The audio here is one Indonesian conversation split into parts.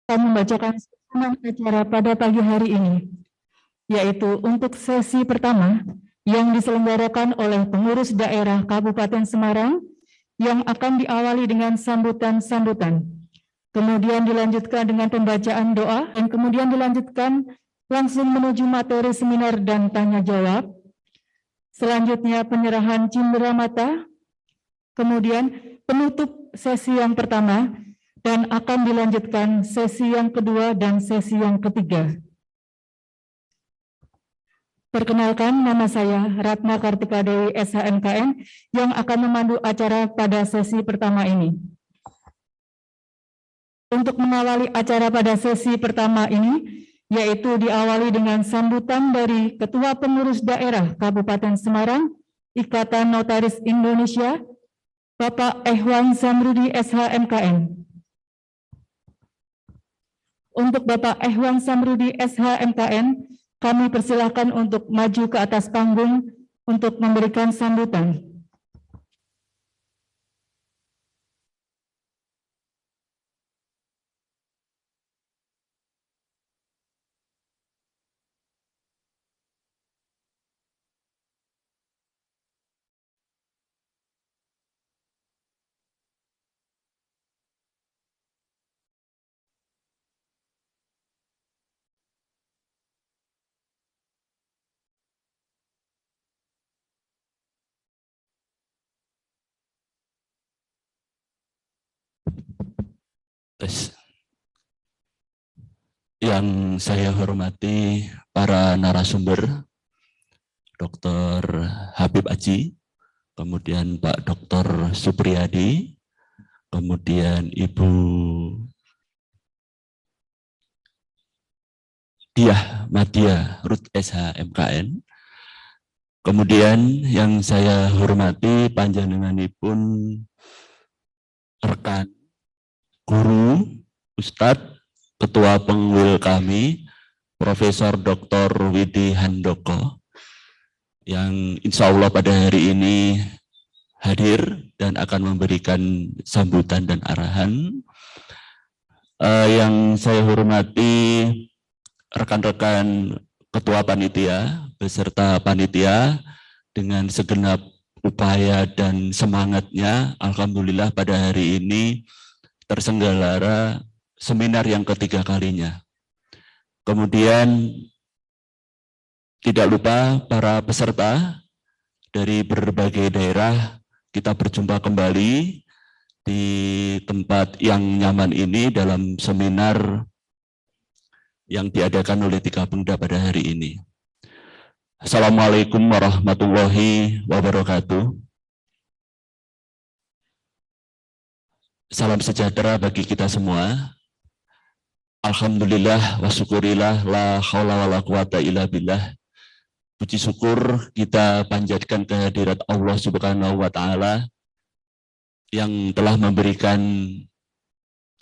akan membacakan susunan acara pada pagi hari ini, yaitu untuk sesi pertama yang diselenggarakan oleh pengurus daerah Kabupaten Semarang yang akan diawali dengan sambutan-sambutan. Kemudian dilanjutkan dengan pembacaan doa, dan kemudian dilanjutkan langsung menuju materi seminar dan tanya jawab. Selanjutnya penyerahan cindera mata, kemudian penutup sesi yang pertama, dan akan dilanjutkan sesi yang kedua dan sesi yang ketiga. Perkenalkan, nama saya Ratna Kartika Dewi SHMKN yang akan memandu acara pada sesi pertama ini. Untuk mengawali acara pada sesi pertama ini, yaitu diawali dengan sambutan dari Ketua Pengurus Daerah Kabupaten Semarang, Ikatan Notaris Indonesia, Bapak Ehwan Samrudi SHMKN. Untuk Bapak Ehwan Samrudi SHMKN, kami persilahkan untuk maju ke atas panggung untuk memberikan sambutan. Yang saya hormati para narasumber, Dr. Habib Aji, kemudian Pak Dr. Supriyadi, kemudian Ibu Diah Madia Ruth SHMKN, kemudian yang saya hormati panjenenganipun rekan, guru, Ustadz, Ketua Pengwil kami, Profesor Dr. Widi Handoko, yang insya Allah pada hari ini hadir dan akan memberikan sambutan dan arahan. Yang saya hormati rekan-rekan Ketua Panitia beserta Panitia dengan segenap upaya dan semangatnya, alhamdulillah pada hari ini terselenggara seminar yang ketiga kalinya. Kemudian tidak lupa para peserta dari berbagai daerah, kita berjumpa kembali di tempat yang nyaman ini dalam seminar yang diadakan oleh tiga Pemda pada hari ini. Assalamualaikum warahmatullahi wabarakatuh. Salam sejahtera bagi kita semua. Alhamdulillah wa syukurillah la haula wala quwata illa billah. Puji syukur kita panjatkan kehadirat Allah Subhanahu wa taala yang telah memberikan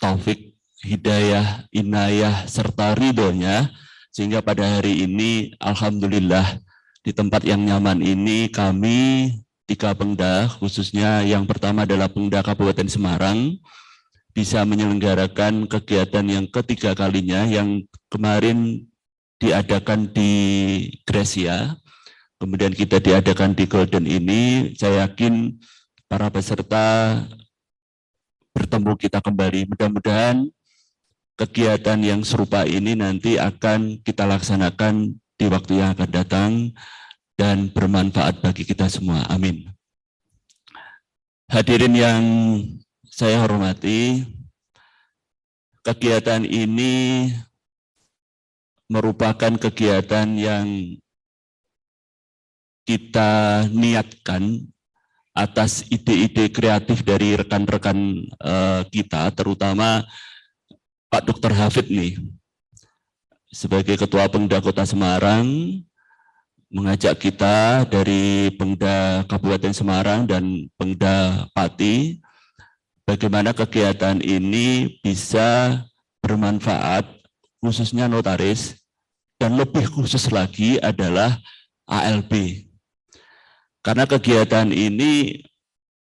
taufik, hidayah, inayah serta ridhonya sehingga pada hari ini alhamdulillah di tempat yang nyaman ini kami tiga Pemda, khususnya yang pertama adalah Pemda Kabupaten Semarang, bisa menyelenggarakan kegiatan yang ketiga kalinya yang kemarin diadakan di Gracia, kemudian kita diadakan di Golden ini. Saya yakin para peserta bertemu kita kembali. Mudah-mudahan kegiatan yang serupa ini nanti akan kita laksanakan di waktu yang akan datang dan bermanfaat bagi kita semua. Amin. Hadirin yang saya hormati, kegiatan ini merupakan kegiatan yang kita niatkan atas ide-ide kreatif dari rekan-rekan kita, terutama Pak Dr. Hafid nih, sebagai Ketua Pemda Kota Semarang, mengajak kita dari Pemda Kabupaten Semarang dan Pemda Pati, bagaimana kegiatan ini bisa bermanfaat, khususnya notaris, dan lebih khusus lagi adalah ALB. Karena kegiatan ini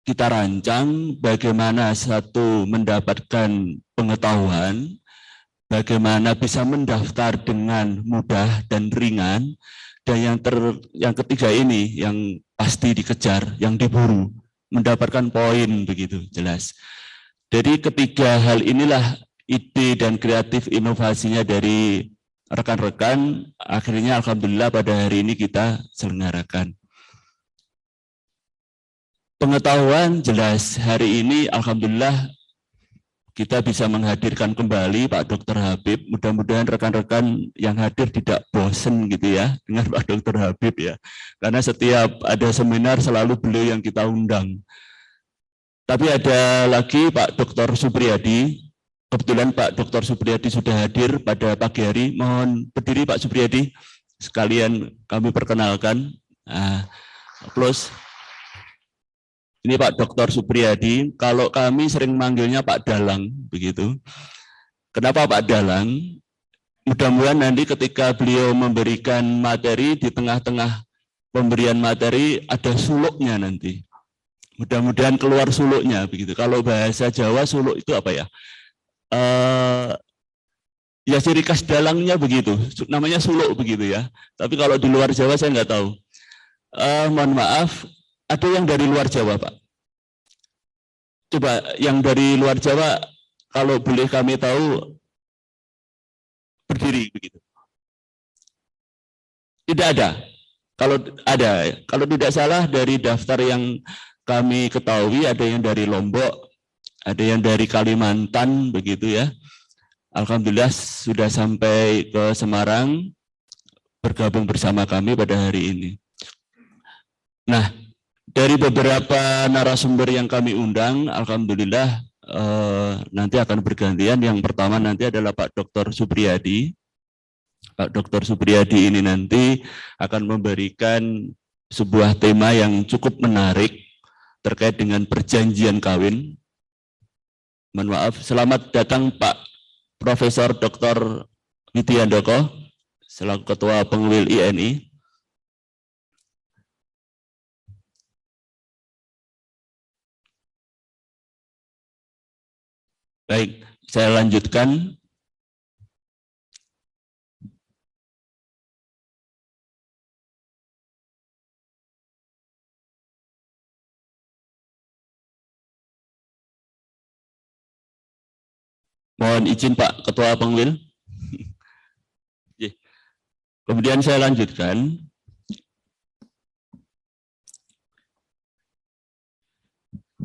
kita rancang bagaimana satu mendapatkan pengetahuan bagaimana bisa mendaftar dengan mudah dan ringan, dan yang ketiga ini yang pasti dikejar, yang diburu, mendapatkan poin begitu jelas. Jadi ketiga hal inilah ide dan kreatif inovasinya dari rekan-rekan, akhirnya alhamdulillah pada hari ini kita selenggarakan. Pengetahuan jelas hari ini alhamdulillah kita bisa menghadirkan kembali Pak Dr. Habib. Mudah-mudahan rekan-rekan yang hadir tidak bosen gitu ya dengan Pak Dr. Habib ya. Karena setiap ada seminar selalu beliau yang kita undang. Tapi ada lagi Pak Dr. Supriyadi. Kebetulan Pak Dr. Supriyadi sudah hadir pada pagi hari. Mohon berdiri Pak Supriyadi. Sekalian kami perkenalkan. Close. Ini Pak Dr. Supriyadi, kalau kami sering manggilnya Pak Dalang, begitu. Kenapa Pak Dalang? Mudah-mudahan nanti ketika beliau memberikan materi, di tengah-tengah pemberian materi ada suluknya nanti. Mudah-mudahan keluar suluknya, begitu. Kalau bahasa Jawa suluk itu apa ya? Ya ciri khas dalangnya begitu, namanya suluk begitu ya. Tapi kalau di luar Jawa saya nggak tahu. Mohon maaf. Ada yang dari luar Jawa, Pak? Coba yang dari luar Jawa, kalau boleh kami tahu, berdiri begitu. Tidak ada. Kalau ada, kalau tidak salah dari daftar yang kami ketahui, ada yang dari Lombok, ada yang dari Kalimantan, begitu ya. Alhamdulillah sudah sampai ke Semarang, bergabung bersama kami pada hari ini. Nah, dari beberapa narasumber yang kami undang, alhamdulillah nanti akan bergantian. Yang pertama nanti adalah Pak Dr. Supriyadi. Pak Dr. Supriyadi ini nanti akan memberikan sebuah tema yang cukup menarik terkait dengan perjanjian kawin. Mohon maaf, selamat datang Pak Profesor Dr. Widiandoko, selaku Ketua Pengwil INI. Baik, saya lanjutkan. Mohon izin Pak Ketua Pengwil. Kemudian saya lanjutkan.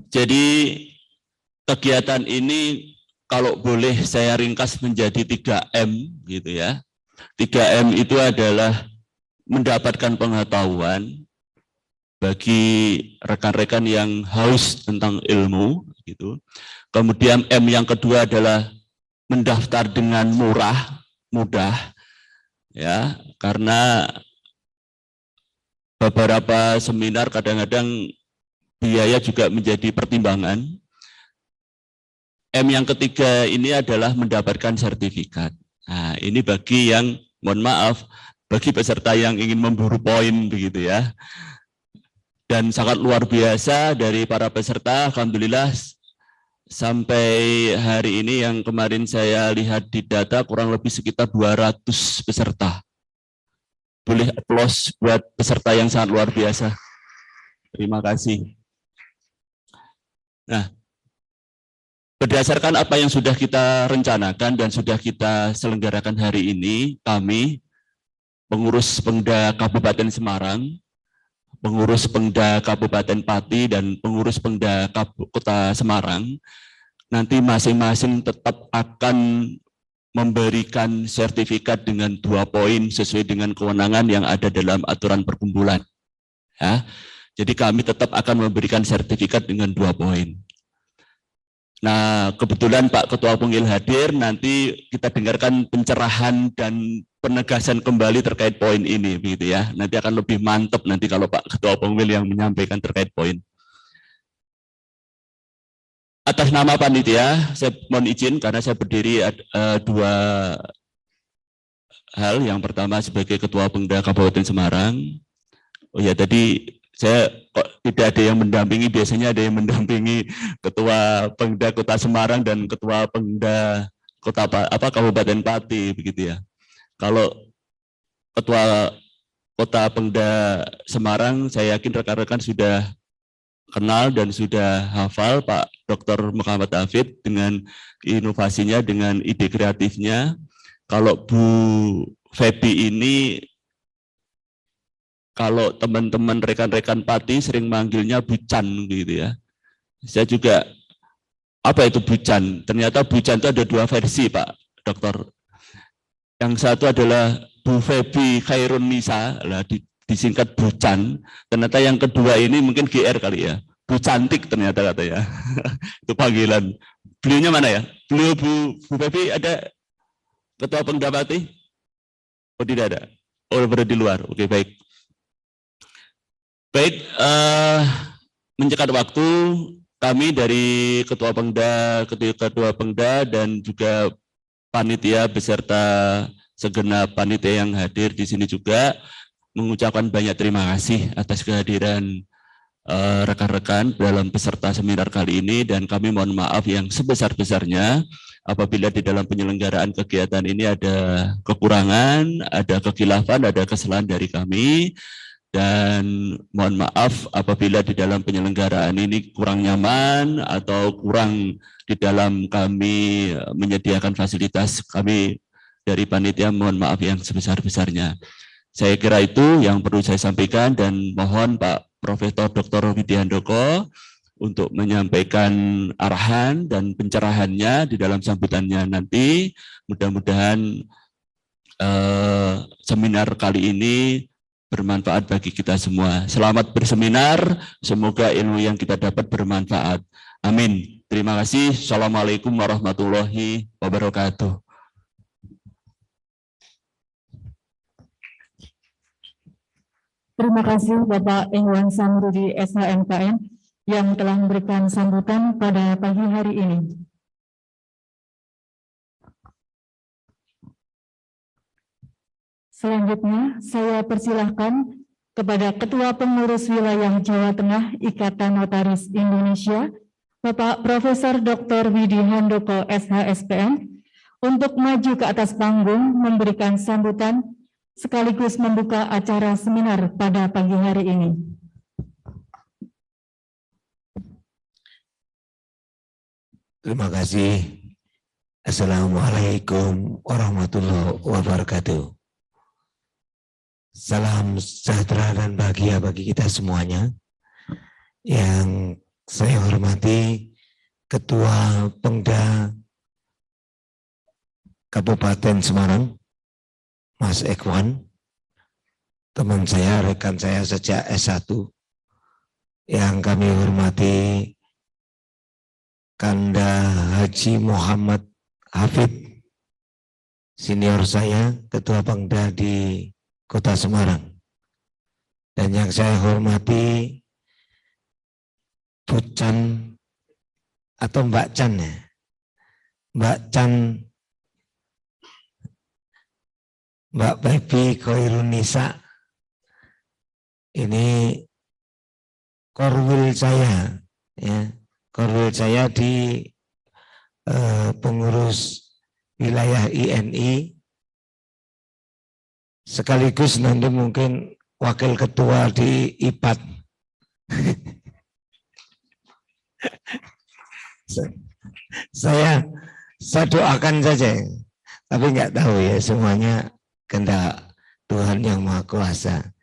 Jadi kegiatan ini kalau boleh saya ringkas menjadi 3M gitu ya. 3M itu adalah mendapatkan pengetahuan bagi rekan-rekan yang haus tentang ilmu gitu. Kemudian M yang kedua adalah mendaftar dengan mudah ya, karena beberapa seminar kadang-kadang biaya juga menjadi pertimbangan. M yang ketiga ini adalah mendapatkan sertifikat. Nah, ini bagi yang, mohon maaf, bagi peserta yang ingin memburu poin begitu ya. Dan sangat luar biasa dari para peserta, alhamdulillah sampai hari ini yang kemarin saya lihat di data kurang lebih sekitar 200 peserta. Boleh aplaus buat peserta yang sangat luar biasa. Terima kasih. Nah, berdasarkan apa yang sudah kita rencanakan dan sudah kita selenggarakan hari ini, kami, pengurus Pemda Kabupaten Semarang, pengurus Pemda Kabupaten Pati, dan pengurus Pemda Kota Semarang, nanti masing-masing tetap akan memberikan sertifikat dengan 2 poin sesuai dengan kewenangan yang ada dalam aturan perkumpulan. Ya. Jadi kami tetap akan memberikan sertifikat dengan 2 poin. Nah, kebetulan Pak Ketua Pengwil hadir, nanti kita dengarkan pencerahan dan penegasan kembali terkait poin ini, begitu ya. Nanti akan lebih mantap nanti kalau Pak Ketua Pengwil yang menyampaikan terkait poin. Atas nama panitia, saya mohon izin karena saya berdiri 2 hal. Yang pertama sebagai Ketua Pemda Kabupaten Semarang. Oh ya, tadi saya kok tidak ada yang mendampingi, biasanya ada yang mendampingi Ketua Pemda Kota Semarang dan Ketua Pemda Kabupaten Pati begitu ya. Kalau Ketua Kota Pengda Semarang, saya yakin rekan-rekan sudah kenal dan sudah hafal Pak Dr. Muhammad Hafid dengan inovasinya, dengan ide kreatifnya. Kalau Bu Febi ini, kalau teman-teman rekan-rekan Pati sering manggilnya Bucan gitu ya. Saya juga, apa itu Bucan? Ternyata Bucan itu ada dua versi Pak Dokter. Yang satu adalah Bu Febi Khairun Nisa, disingkat Bucan. Ternyata yang kedua ini mungkin GR kali ya, Bu Cantik ternyata katanya. Itu panggilan. Beliaunya mana ya? Beliau Bu Febi ada Ketua Pengda Pati? Oh tidak ada. Oh berada di luar. Oke baik. Baik, mencekat waktu, kami dari Ketua Pengda dan juga panitia beserta segenap panitia yang hadir di sini juga mengucapkan banyak terima kasih atas kehadiran rekan-rekan dalam peserta seminar kali ini, dan kami mohon maaf yang sebesar-besarnya apabila di dalam penyelenggaraan kegiatan ini ada kekurangan, ada kekhilafan, ada kesalahan dari kami, dan mohon maaf apabila di dalam penyelenggaraan ini kurang nyaman atau kurang di dalam kami menyediakan fasilitas. Kami dari panitia mohon maaf yang sebesar-besarnya. Saya kira itu yang perlu saya sampaikan, dan mohon Pak Profesor Dr. Widihandoko untuk menyampaikan arahan dan pencerahannya di dalam sambutannya nanti. Mudah-mudahan seminar kali ini bermanfaat bagi kita semua. Selamat berseminar, semoga ilmu yang kita dapat bermanfaat. Amin. Terima kasih. Assalamualaikum warahmatullahi wabarakatuh. Terima kasih Bapak Iwan Samrudi SHMKM yang telah memberikan sambutan pada pagi hari ini. Selanjutnya, saya persilahkan kepada Ketua Pengurus Wilayah Jawa Tengah Ikatan Notaris Indonesia, Bapak Profesor Dr. Widihandoko SHSPM, untuk maju ke atas panggung memberikan sambutan sekaligus membuka acara seminar pada pagi hari ini. Terima kasih. Assalamualaikum warahmatullahi wabarakatuh. Salam sejahtera dan bahagia bagi kita semuanya. Yang saya hormati Ketua Pengda Kabupaten Semarang, Mas Ekwan, teman saya, rekan saya sejak S1, yang kami hormati Kanda Haji Muhammad Hafid, senior saya, Ketua Pengda di Kota Semarang, dan yang saya hormati Bu Chan atau Mbak Chan ya, Mbak Chan, Mbak Febi Khairun Nisa, ini korwil saya, ya, korwil saya di pengurus wilayah INI, sekaligus nanti mungkin wakil ketua di IPAD. Saya doakan saja, tapi nggak tahu ya, semuanya kehendak Tuhan yang Maha Kuasa.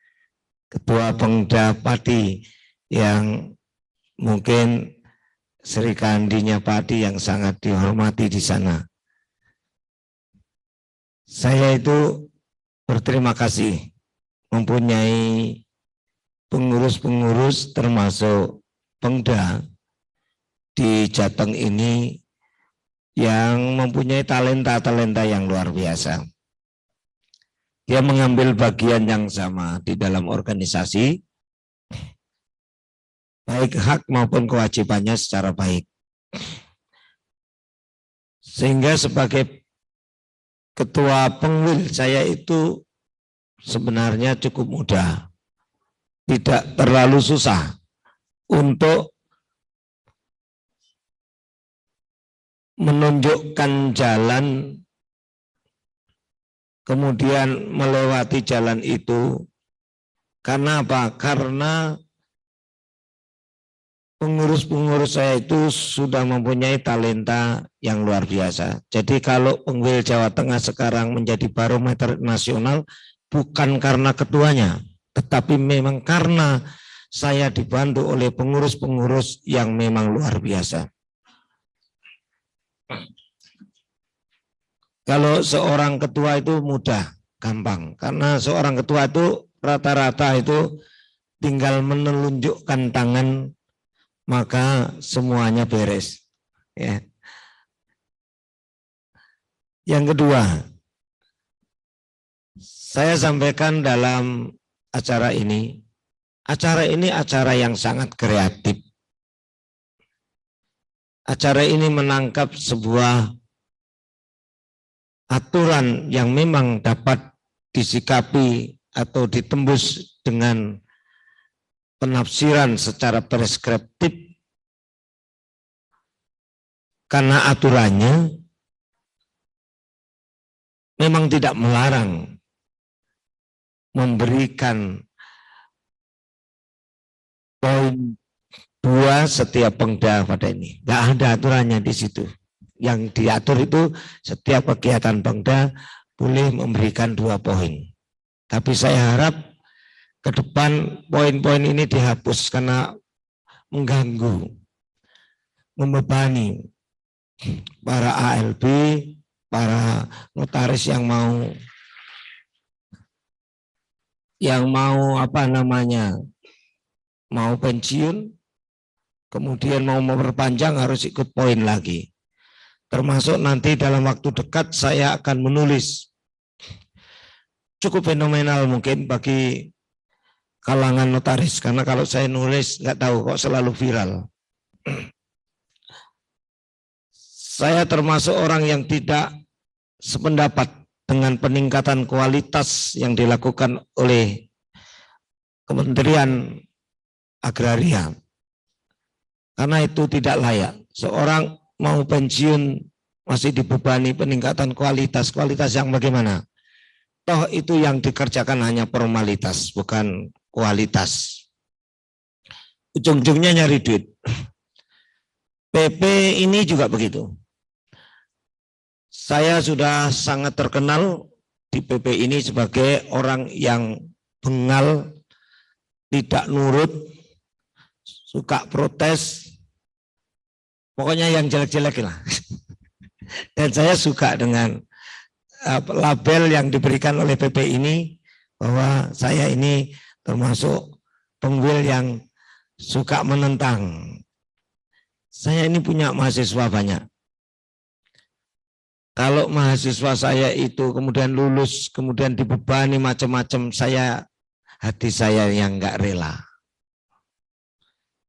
Ketua Pengda Pati yang mungkin Sri Kandinya Pati yang sangat dihormati di sana. Saya itu berterima kasih mempunyai pengurus-pengurus termasuk Pengda di Jateng ini yang mempunyai talenta-talenta yang luar biasa. Dia mengambil bagian yang sama di dalam organisasi, baik hak maupun kewajibannya secara baik. Sehingga sebagai ketua pengwil saya itu sebenarnya cukup mudah, tidak terlalu susah untuk menunjukkan jalan, kemudian melewati jalan itu. Karena apa? Karena pengurus-pengurus saya itu sudah mempunyai talenta yang luar biasa. Jadi kalau Pengwil Jawa Tengah sekarang menjadi barometer nasional, bukan karena ketuanya, tetapi memang karena saya dibantu oleh pengurus-pengurus yang memang luar biasa. Kalau seorang ketua itu mudah, gampang. Karena seorang ketua itu rata-rata itu tinggal menunjukkan tangan, maka semuanya beres. Ya. Yang kedua, saya sampaikan dalam acara ini acara yang sangat kreatif. Acara ini menangkap sebuah aturan yang memang dapat disikapi atau ditembus dengan penafsiran secara preskriptif, karena aturannya memang tidak melarang memberikan poin 2 setiap pengda pada ini. Tidak ada aturannya di situ. Yang diatur itu setiap kegiatan pengda boleh memberikan 2 poin. Tapi saya harap ke depan poin-poin ini dihapus karena mengganggu, membebani para ALB, para notaris yang mau mau pensiun, kemudian mau memperpanjang harus ikut poin lagi. Termasuk nanti dalam waktu dekat saya akan menulis, cukup fenomenal mungkin bagi kalangan notaris, karena kalau saya nulis nggak tahu kok selalu viral. Saya termasuk orang yang tidak sependapat dengan peningkatan kualitas yang dilakukan oleh Kementerian Agraria, karena itu tidak layak. Seorang mau pensiun masih dibebani peningkatan kualitas yang bagaimana? Toh itu yang dikerjakan hanya formalitas, bukan kualitas. Ujung-ujungnya nyari duit. PP ini juga begitu. Saya sudah sangat terkenal di PP ini sebagai orang yang bengal, tidak nurut, suka protes, pokoknya yang jelek-jelek lah. Dan saya suka dengan label yang diberikan oleh PP ini, bahwa saya ini termasuk pengwil yang suka menentang. Saya ini punya mahasiswa banyak. Kalau mahasiswa saya itu kemudian lulus, kemudian dibebani macam-macam, hati saya yang enggak rela.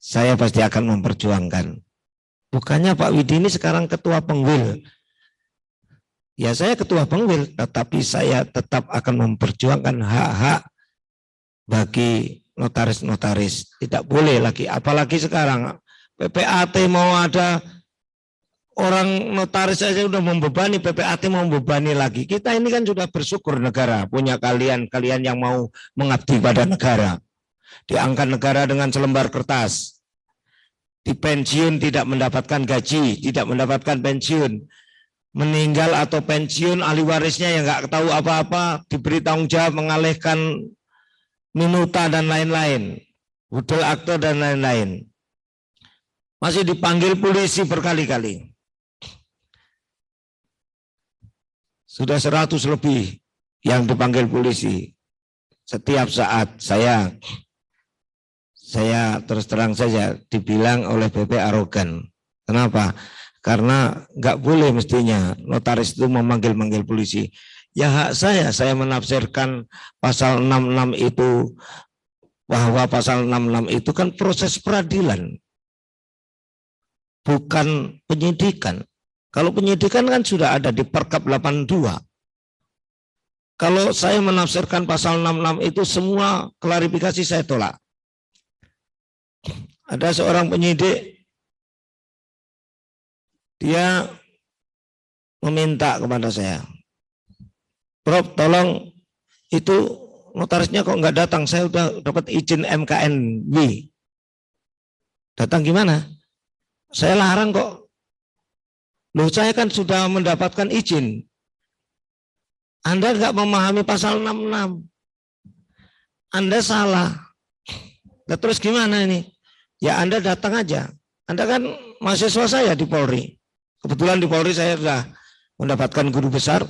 Saya pasti akan memperjuangkan. Bukannya Pak Widi ini sekarang ketua pengwil. Ya saya ketua pengwil, tetapi saya tetap akan memperjuangkan hak-hak bagi notaris-notaris. Tidak boleh lagi, apalagi sekarang PPAT mau ada, orang notaris saja sudah membebani, PPAT mau membebani lagi. Kita ini kan sudah bersyukur negara punya kalian yang mau mengabdi pada negara. Diangkat negara dengan selembar kertas. Di pensiun tidak mendapatkan gaji, tidak mendapatkan pensiun. Meninggal atau pensiun, ahli warisnya yang nggak tahu apa-apa, diberi tanggung jawab mengalihkan minuta dan lain-lain, hudel akte dan lain-lain. Masih dipanggil polisi berkali-kali. Sudah 100 lebih yang dipanggil polisi. Setiap saat saya terus terang saja dibilang oleh PP arogan. Kenapa? Karena nggak boleh mestinya notaris itu memanggil-manggil polisi. Ya hak saya menafsirkan pasal 66 itu, bahwa pasal 66 itu kan proses peradilan, bukan penyidikan. Kalau penyidikan kan sudah ada di Perkap 82. Kalau saya menafsirkan pasal 66 itu, semua klarifikasi saya tolak. Ada seorang penyidik, dia meminta kepada saya, Prof, tolong itu notarisnya kok nggak datang, saya udah dapat izin MKNW. Datang gimana? Saya larang kok. Loh, saya kan sudah mendapatkan izin. Anda nggak memahami pasal 66. Anda salah. Nah, terus gimana ini? Ya Anda datang aja. Anda kan mahasiswa saya di Polri. Kebetulan di Polri saya sudah mendapatkan guru besar,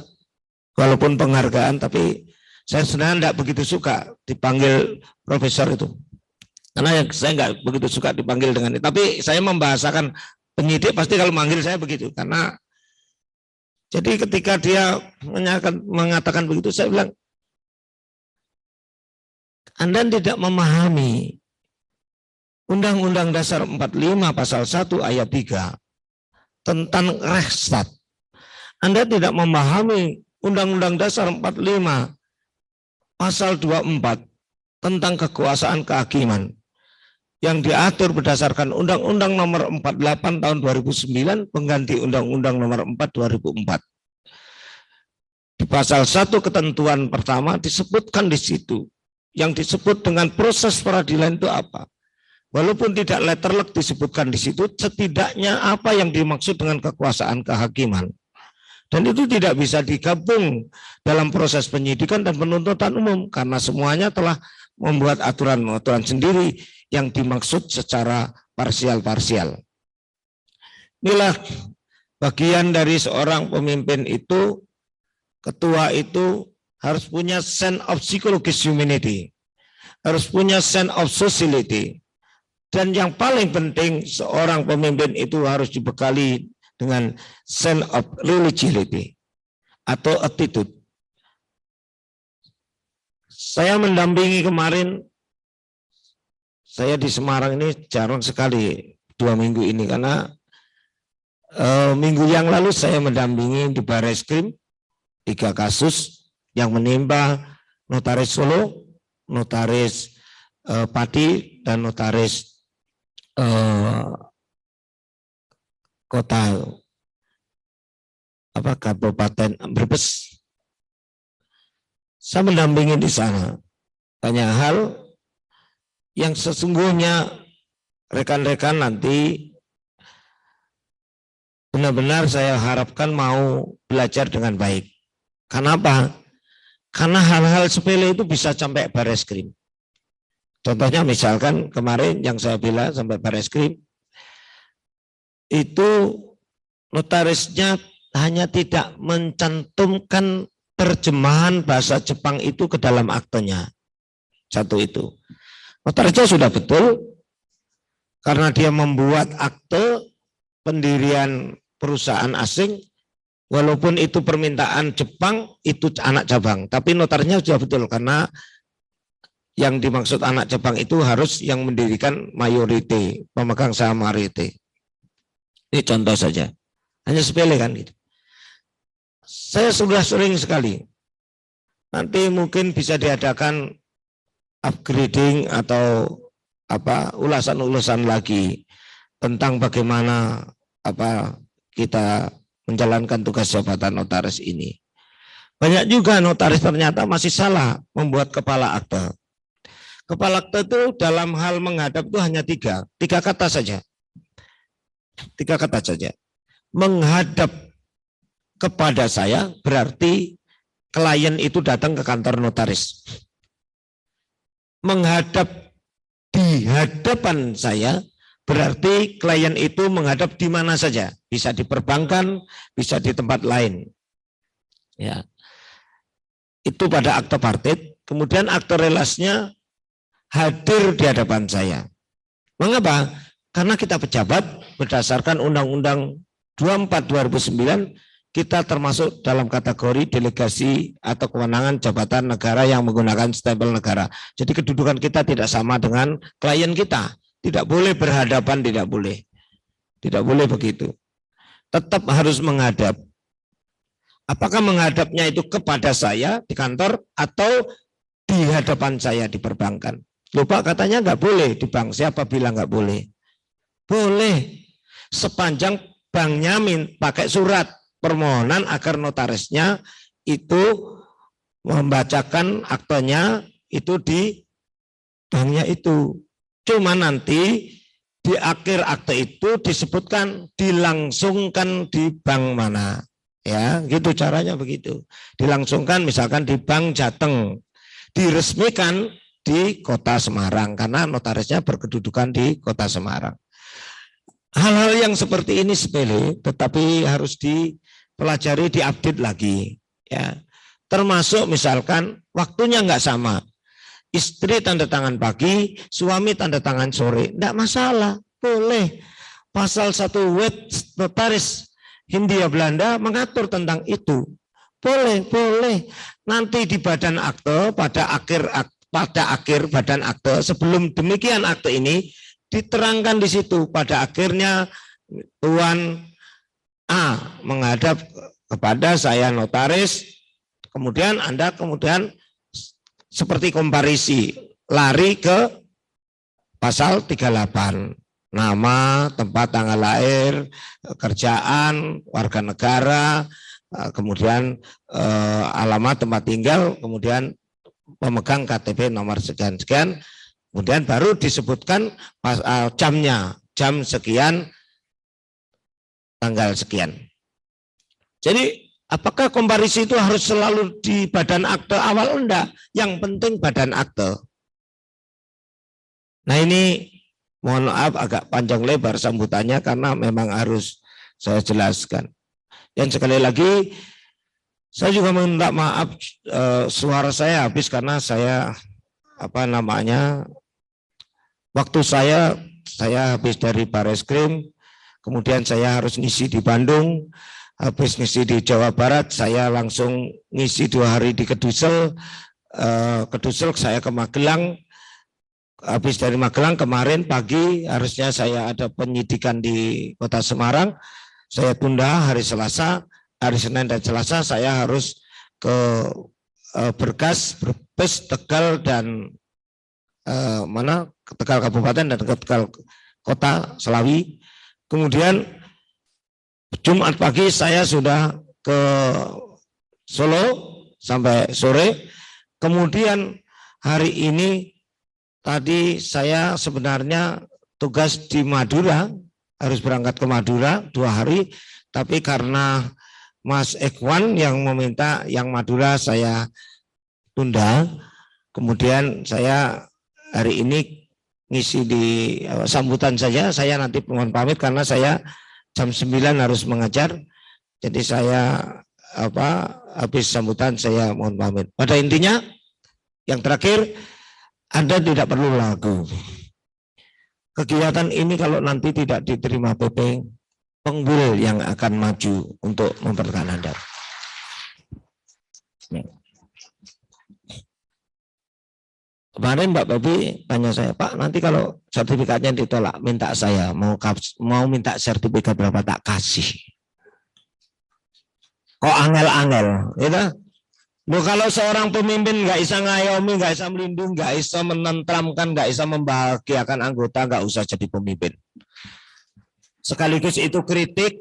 walaupun penghargaan, tapi saya sebenarnya tidak begitu suka dipanggil profesor itu. Karena saya nggak begitu suka dipanggil dengan itu. Tapi saya membahasakan penyidik pasti kalau manggil saya begitu. Karena jadi ketika dia mengatakan begitu, saya bilang, Anda tidak memahami Undang-Undang Dasar 45 pasal 1 ayat 3 tentang Rechtsstaat. Anda tidak memahami Undang-Undang Dasar 45 pasal 24 tentang kekuasaan kehakiman yang diatur berdasarkan Undang-Undang Nomor 48 tahun 2009 pengganti Undang-Undang Nomor 4 2004. Di pasal 1 ketentuan pertama disebutkan di situ, yang disebut dengan proses peradilan itu apa? Walaupun tidak letterlek disebutkan di situ, setidaknya apa yang dimaksud dengan kekuasaan kehakiman. Dan itu tidak bisa digabung dalam proses penyidikan dan penuntutan umum karena semuanya telah membuat aturan-aturan sendiri yang dimaksud secara parsial-parsial. Inilah bagian dari seorang pemimpin itu, ketua itu harus punya sense of psychologis humanity, harus punya sense of sociality, dan yang paling penting seorang pemimpin itu harus dibekali dengan sense of religiosity atau attitude. Saya mendampingi kemarin, saya di Semarang ini jarang sekali 2 minggu ini karena minggu yang lalu saya mendampingi di Barreskrim 3 kasus yang menimpa notaris Solo, notaris Pati, dan notaris kota Kabupaten Brebes. Saya mendampingi di sana banyak hal yang sesungguhnya rekan-rekan nanti benar-benar saya harapkan mau belajar dengan baik. Kenapa? Karena hal-hal sepele itu bisa sampai Barreskrim. Contohnya misalkan kemarin yang saya bilang sampai Barreskrim, itu notarisnya hanya tidak mencantumkan terjemahan bahasa Jepang itu ke dalam aktenya. Satu itu. Notarisnya sudah betul, karena dia membuat akte pendirian perusahaan asing, walaupun itu permintaan Jepang, itu anak cabang. Tapi notarisnya sudah betul, karena yang dimaksud anak cabang itu harus yang mendirikan mayoriti, pemegang saham mayoriti. Ini contoh saja, hanya sepele kan gitu. Saya sudah sering sekali, nanti mungkin bisa diadakan upgrading atau ulasan-ulasan lagi tentang bagaimana kita menjalankan tugas jabatan notaris ini. Banyak juga notaris ternyata masih salah membuat kepala akte. Kepala akte itu dalam hal menghadap itu hanya tiga kata saja. 3 kata saja. Menghadap kepada saya berarti klien itu datang ke kantor notaris. Menghadap di hadapan saya berarti klien itu menghadap di mana saja. Bisa di perbankan, bisa di tempat lain. Ya. Itu pada akte partit. Kemudian akte relasnya hadir di hadapan saya. Mengapa? Karena kita pejabat berdasarkan Undang-Undang 24 2009 kita termasuk dalam kategori delegasi atau kewenangan jabatan negara yang menggunakan stempel negara. Jadi kedudukan kita tidak sama dengan klien kita. Tidak boleh berhadapan, tidak boleh. Tidak boleh begitu. Tetap harus menghadap. Apakah menghadapnya itu kepada saya di kantor atau di hadapan saya di perbankan? Lupa katanya nggak boleh di bank. Siapa bilang nggak boleh? Boleh. Sepanjang banknya pakai surat. permohonan agar notarisnya itu membacakan aktenya itu di banknya itu. Cuma nanti di akhir akte itu disebutkan dilangsungkan di bank mana. Ya, gitu caranya begitu. Dilangsungkan misalkan di Bank Jateng, diresmikan di Kota Semarang karena notarisnya berkedudukan di Kota Semarang. Hal-hal yang seperti ini sepele, tetapi harus dipelajari, diupdate lagi. Ya, termasuk misalkan waktunya nggak sama. Istri tanda tangan pagi, suami tanda tangan sore, enggak masalah, boleh. Pasal 1 WET notaris Hindia Belanda mengatur tentang itu. Boleh, boleh. Nanti di badan akte pada akhir badan akte sebelum demikian akte ini diterangkan di situ pada akhirnya Tuan A menghadap kepada saya notaris, kemudian Anda kemudian seperti komparisi, lari ke pasal 38, nama, tempat, tanggal lahir, kerjaan, warga negara, kemudian alamat tempat tinggal, kemudian pemegang KTP nomor sekian-sekian, kemudian baru disebutkan jamnya, jam sekian, tanggal sekian. Jadi apakah komparisi itu harus selalu di badan akte awal? Enggak, yang penting badan akte. Nah ini mohon maaf agak panjang lebar sambutannya karena memang harus saya jelaskan. Dan sekali lagi saya juga minta maaf suara saya habis karena saya waktu saya habis dari Bareskrim, kemudian saya harus ngisi di Bandung. Habis ngisi di Jawa Barat, saya langsung ngisi 2 hari di Kedusel. Kedusel saya ke Magelang. Habis dari Magelang kemarin pagi harusnya saya ada penyidikan di Kota Semarang. Saya tunda hari Selasa, hari Senin dan Selasa saya harus ke Berkas, Brebes, Tegal dan Tegal Kabupaten dan Tegal Kota Selawi. Kemudian Jumat pagi saya sudah ke Solo sampai sore. Kemudian hari ini tadi saya sebenarnya tugas di Madura, harus berangkat ke Madura 2 hari, tapi karena Mas Ekwan yang meminta yang Madura saya tunda. Kemudian saya hari ini ngisi di sambutan saja, saya nanti mohon pamit karena saya jam 9 harus mengajar, jadi saya habis sambutan saya mohon pamit. Pada intinya, yang terakhir, Anda tidak perlu lagu. Kegiatan ini kalau nanti tidak diterima PP, penggul yang akan maju untuk mempertahankan Anda. Kemarin Mbak Babi tanya saya, Pak, nanti kalau sertifikatnya ditolak, minta saya mau minta sertifikat berapa tak kasih. Kok angel-angel, gitu? Loh, kalau seorang pemimpin nggak bisa ngayomi, nggak bisa melindungi, nggak bisa menentramkan, nggak bisa membahagiakan anggota, nggak usah jadi pemimpin. Sekaligus itu kritik,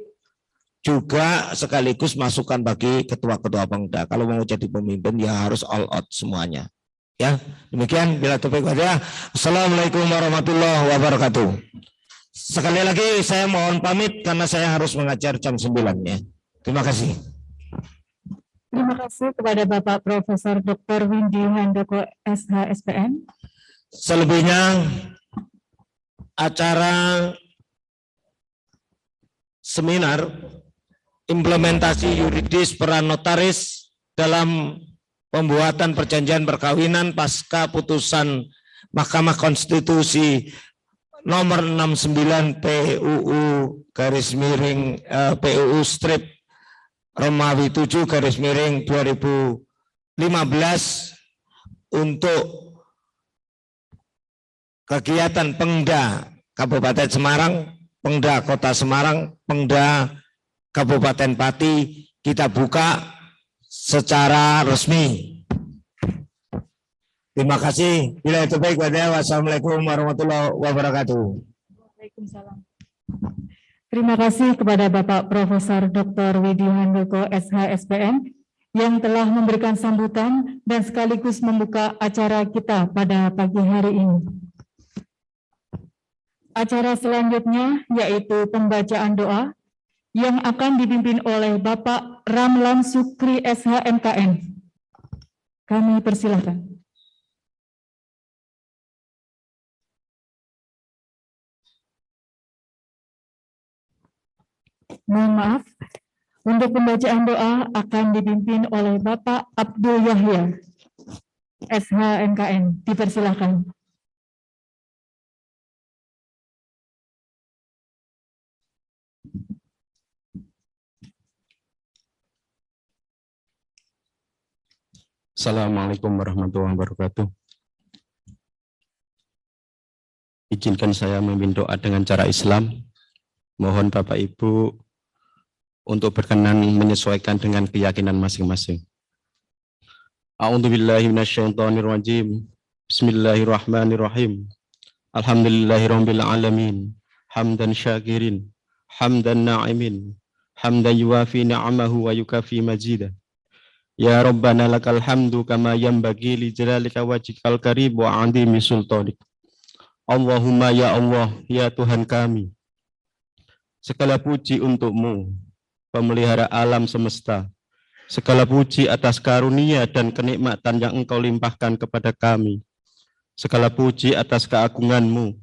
juga sekaligus masukan bagi ketua-ketua Pemda. Kalau mau jadi pemimpin ya harus all out semuanya. Ya, demikian bila taufiq wal hidayah. Assalamualaikum warahmatullahi wabarakatuh. Sekali lagi saya mohon pamit karena saya harus mengajar jam 9 ya. Terima kasih. Terima kasih kepada Bapak Profesor Dr. Windy Handoko SH SPM. Selebihnya acara seminar implementasi yuridis peran notaris dalam pembuatan perjanjian perkawinan pasca putusan Mahkamah Konstitusi nomor 69 PUU strip Romawi 7 /2015 untuk kegiatan Pemda Kabupaten Semarang, Pemda Kota Semarang, Pemda Kabupaten Pati kita buka secara resmi. Terima kasih. Bila itu baik, wassalamualaikum warahmatullahi wabarakatuh. Waalaikumsalam. Terima kasih kepada Bapak Profesor Dr. Widi Handoko, SH.SPM, yang telah memberikan sambutan dan sekaligus membuka acara kita pada pagi hari ini. Acara selanjutnya yaitu pembacaan doa yang akan dipimpin oleh Bapak Ramlan Sukri, SH.MKN. Kami persilahkan. Mohon maaf, untuk pembacaan doa akan dipimpin oleh Bapak Abdul Yahya, SH.MKN. Dipersilahkan. Assalamualaikum warahmatullahi wabarakatuh. Izinkan saya memimpin doa dengan cara Islam. Mohon Bapak Ibu untuk berkenan menyesuaikan dengan keyakinan masing-masing. A'udzubillahi minasyaitonirrajim. Bismillahirrahmanirrahim. Alhamdulillahirabbil alamin. Hamdan syakirin, hamdan na'imin, hamdan yuwafi ni'amahu wa yukafi mazidah. Ya Rabbana lakal hamdu kama yanbaghi li jalalika wajhikal karim wa 'azimi sultanik. Allahumma ya Allah, ya Tuhan kami, segala puji untuk-Mu, pemelihara alam semesta. Segala puji atas karunia dan kenikmatan yang Engkau limpahkan kepada kami. Segala puji atas keagungan-Mu.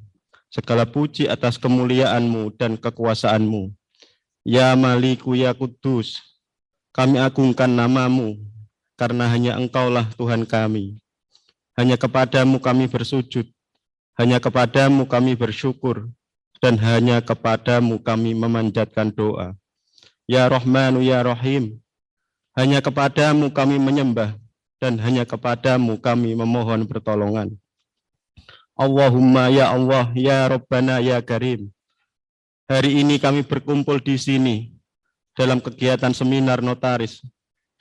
Segala puji atas kemuliaan-Mu dan kekuasaan-Mu. Ya Maliku ya Kudus, kami agungkan nama-Mu, karena hanya Engkaulah Tuhan kami. Hanya kepadamu kami bersujud, hanya kepadamu kami bersyukur, dan hanya kepadamu kami memanjatkan doa. Ya Rahmanu ya Rahim, hanya kepadamu kami menyembah, dan hanya kepadamu kami memohon pertolongan. Allahumma ya Allah, ya Rabbana ya Karim. Hari ini kami berkumpul di sini dalam kegiatan seminar notaris,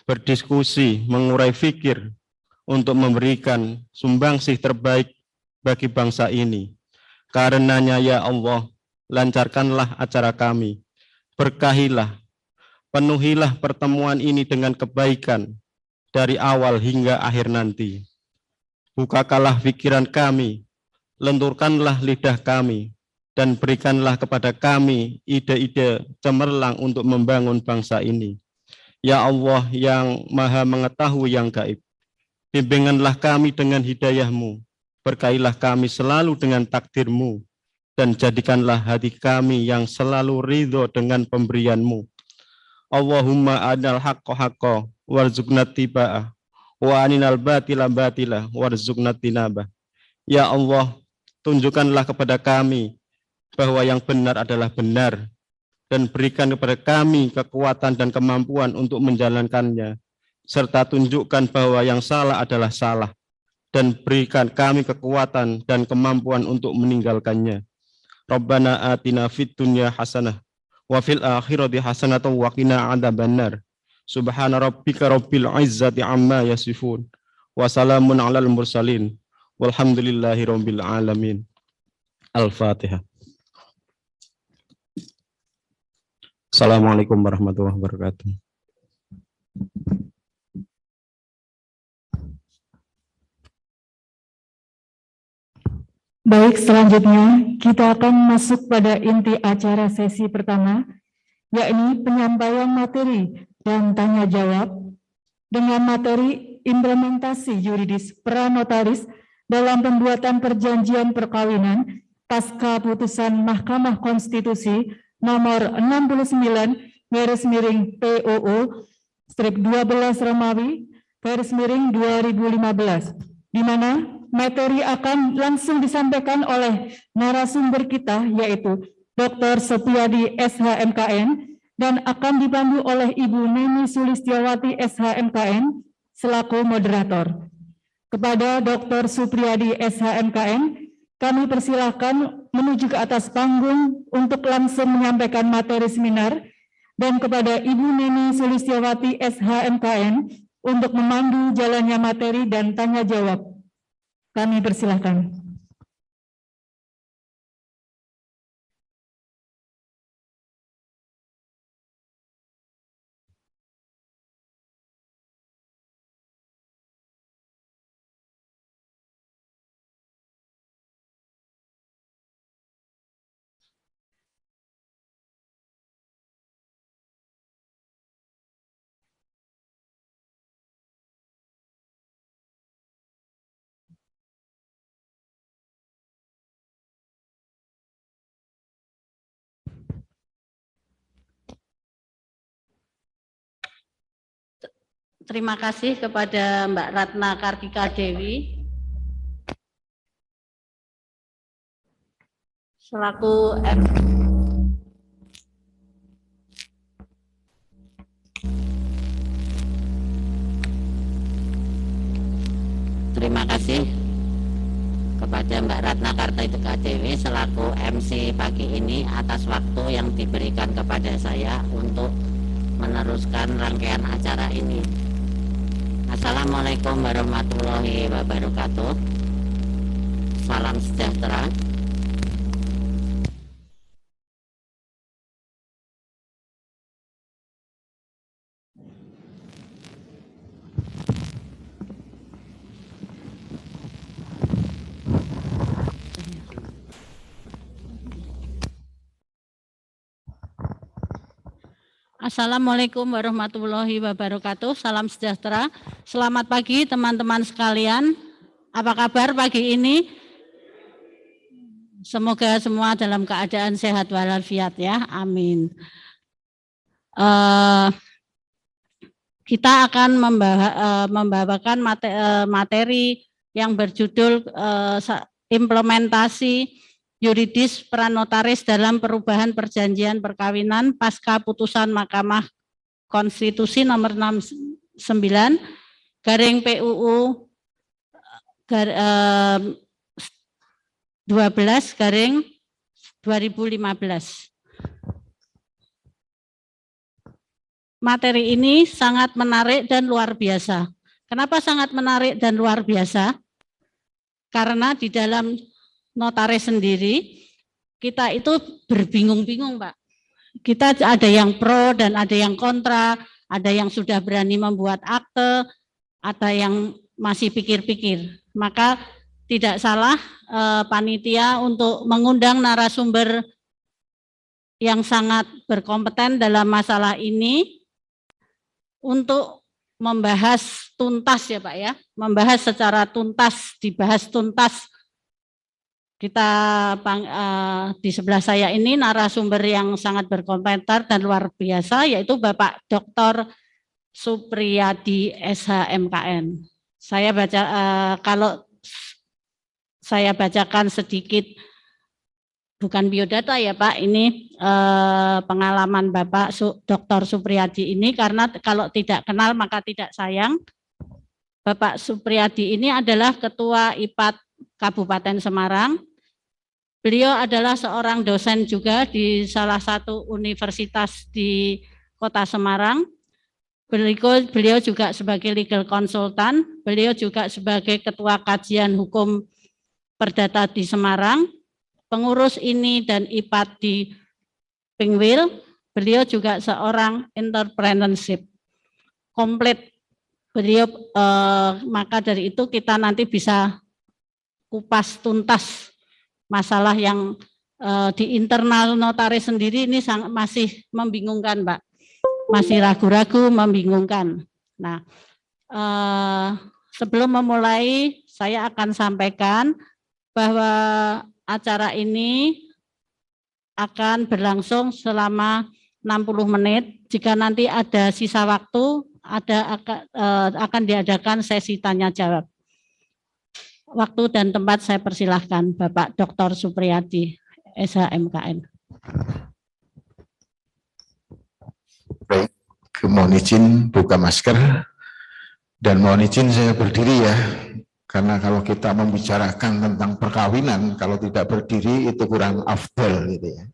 berdiskusi, mengurai fikir untuk memberikan sumbangsih terbaik bagi bangsa ini. Karenanya ya Allah, lancarkanlah acara kami, berkahilah, penuhilah pertemuan ini dengan kebaikan dari awal hingga akhir nanti. Bukakanlah pikiran kami, lenturkanlah lidah kami, dan berikanlah kepada kami ide-ide cemerlang untuk membangun bangsa ini. Ya Allah yang maha mengetahui yang gaib, bimbinganlah kami dengan hidayah-Mu, berkailah kami selalu dengan takdir-Mu, dan jadikanlah hati kami yang selalu ridho dengan pemberian-Mu. Allahumma adal haqqo haqqo warzuqna tiba'ah, wa aninal batila batila warzuqna tinabah. Ya Allah, tunjukkanlah kepada kami bahwa yang benar adalah benar, dan berikan kepada kami kekuatan dan kemampuan untuk menjalankannya, serta tunjukkan bahwa yang salah adalah salah, dan berikan kami kekuatan dan kemampuan untuk meninggalkannya. Rabbana atina fid dunya hasanah, wa fil akhirati hasanah wa qina adzabannar. Subhana rabbika rabbil izzati amma yasifun, wa salamun alal mursalin, walhamdulillahi rabbil alamin. Al-Fatihah. Assalamualaikum warahmatullahi wabarakatuh. Baik, selanjutnya kita akan masuk pada inti acara sesi pertama, yakni penyampaian materi dan tanya jawab dengan materi implementasi yuridis pranotaris dalam pembuatan perjanjian perkawinan pasca putusan Mahkamah Konstitusi nomor 69/POO/12 Romawi /2015, di mana materi akan langsung disampaikan oleh narasumber kita, yaitu Dr. Sopiadi, SH.MKN, dan akan dipandu oleh Ibu Neni Sulistiawati, SH.MKN, selaku moderator. Kepada Dr. Supriyadi, SH.MKN, kami persilahkan menuju ke atas panggung untuk langsung menyampaikan materi seminar, dan kepada Ibu Neni Sulistiawati, SH.MKN, untuk memandu jalannya materi dan tanya jawab. Kami persilahkan. Terima kasih kepada Mbak Ratna Kartika Dewi selaku Terima kasih kepada Mbak Ratna Kartika Dewi selaku MC pagi ini atas waktu yang diberikan kepada saya untuk meneruskan rangkaian acara ini. Assalamualaikum warahmatullahi wabarakatuh. Salam sejahtera. Assalamualaikum warahmatullahi wabarakatuh. Salam sejahtera. Selamat pagi teman-teman sekalian. Apa kabar pagi ini? Semoga semua dalam keadaan sehat walafiat ya. Amin. Kita akan membawakan materi yang berjudul implementasi yuridis peran notaris dalam perubahan perjanjian perkawinan pasca putusan Mahkamah Konstitusi nomor 69 garing PUU 12 garing 2015. Materi ini sangat menarik dan luar biasa. Kenapa sangat menarik dan luar biasa? Karena di dalam notaris sendiri, kita itu berbingung-bingung, Pak. Kita ada yang pro dan ada yang kontra, ada yang sudah berani membuat akte, ada yang masih pikir-pikir. Maka tidak salah panitia untuk mengundang narasumber yang sangat berkompeten dalam masalah ini untuk membahas tuntas ya Pak ya, membahas secara tuntas, dibahas tuntas. Kita di sebelah saya ini narasumber yang sangat berkompeten dan luar biasa, yaitu Bapak Dr. Supriyadi SHMKN. Saya baca kalau saya bacakan sedikit, bukan biodata ya Pak, ini pengalaman Bapak Dr. Supriyadi ini, karena kalau tidak kenal maka tidak sayang. Bapak Supriyadi ini adalah Ketua IPAT Kabupaten Semarang. Beliau adalah seorang dosen juga di salah satu universitas di Kota Semarang. Beliau juga sebagai legal consultant, beliau juga sebagai Ketua Kajian Hukum Perdata di Semarang, pengurus ini dan IPAT di Pingwil. Beliau juga seorang entrepreneurship komplit. Beliau maka dari itu kita nanti bisa kupas tuntas masalah yang di internal notaris sendiri ini masih membingungkan, Pak. Masih ragu-ragu, membingungkan. Nah, sebelum memulai, saya akan sampaikan bahwa acara ini akan berlangsung selama 60 menit. Jika nanti ada sisa waktu, akan diadakan sesi tanya jawab. Waktu dan tempat saya persilahkan Bapak Dr. Supriyadi SHMKN. Baik, mohon izin buka masker dan mohon izin saya berdiri ya, karena kalau kita membicarakan tentang perkawinan, kalau tidak berdiri itu kurang afdal gitu ya.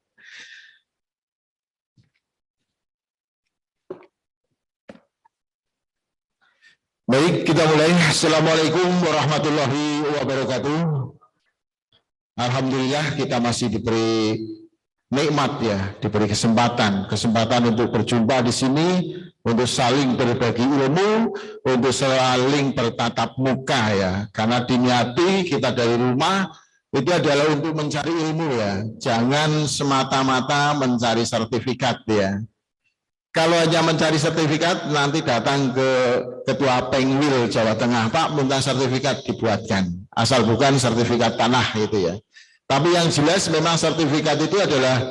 Baik, kita mulai. Assalamualaikum warahmatullahi wabarakatuh. Alhamdulillah kita masih diberi nikmat ya, diberi kesempatan untuk berjumpa di sini, untuk saling berbagi ilmu, untuk saling bertatap muka ya. Karena diniati kita dari rumah itu adalah untuk mencari ilmu ya. Jangan semata-mata mencari sertifikat ya. Kalau hanya mencari sertifikat, nanti datang ke Ketua Pengwil Jawa Tengah, Pak minta sertifikat dibuatkan, asal bukan sertifikat tanah gitu ya. Tapi yang jelas memang sertifikat itu adalah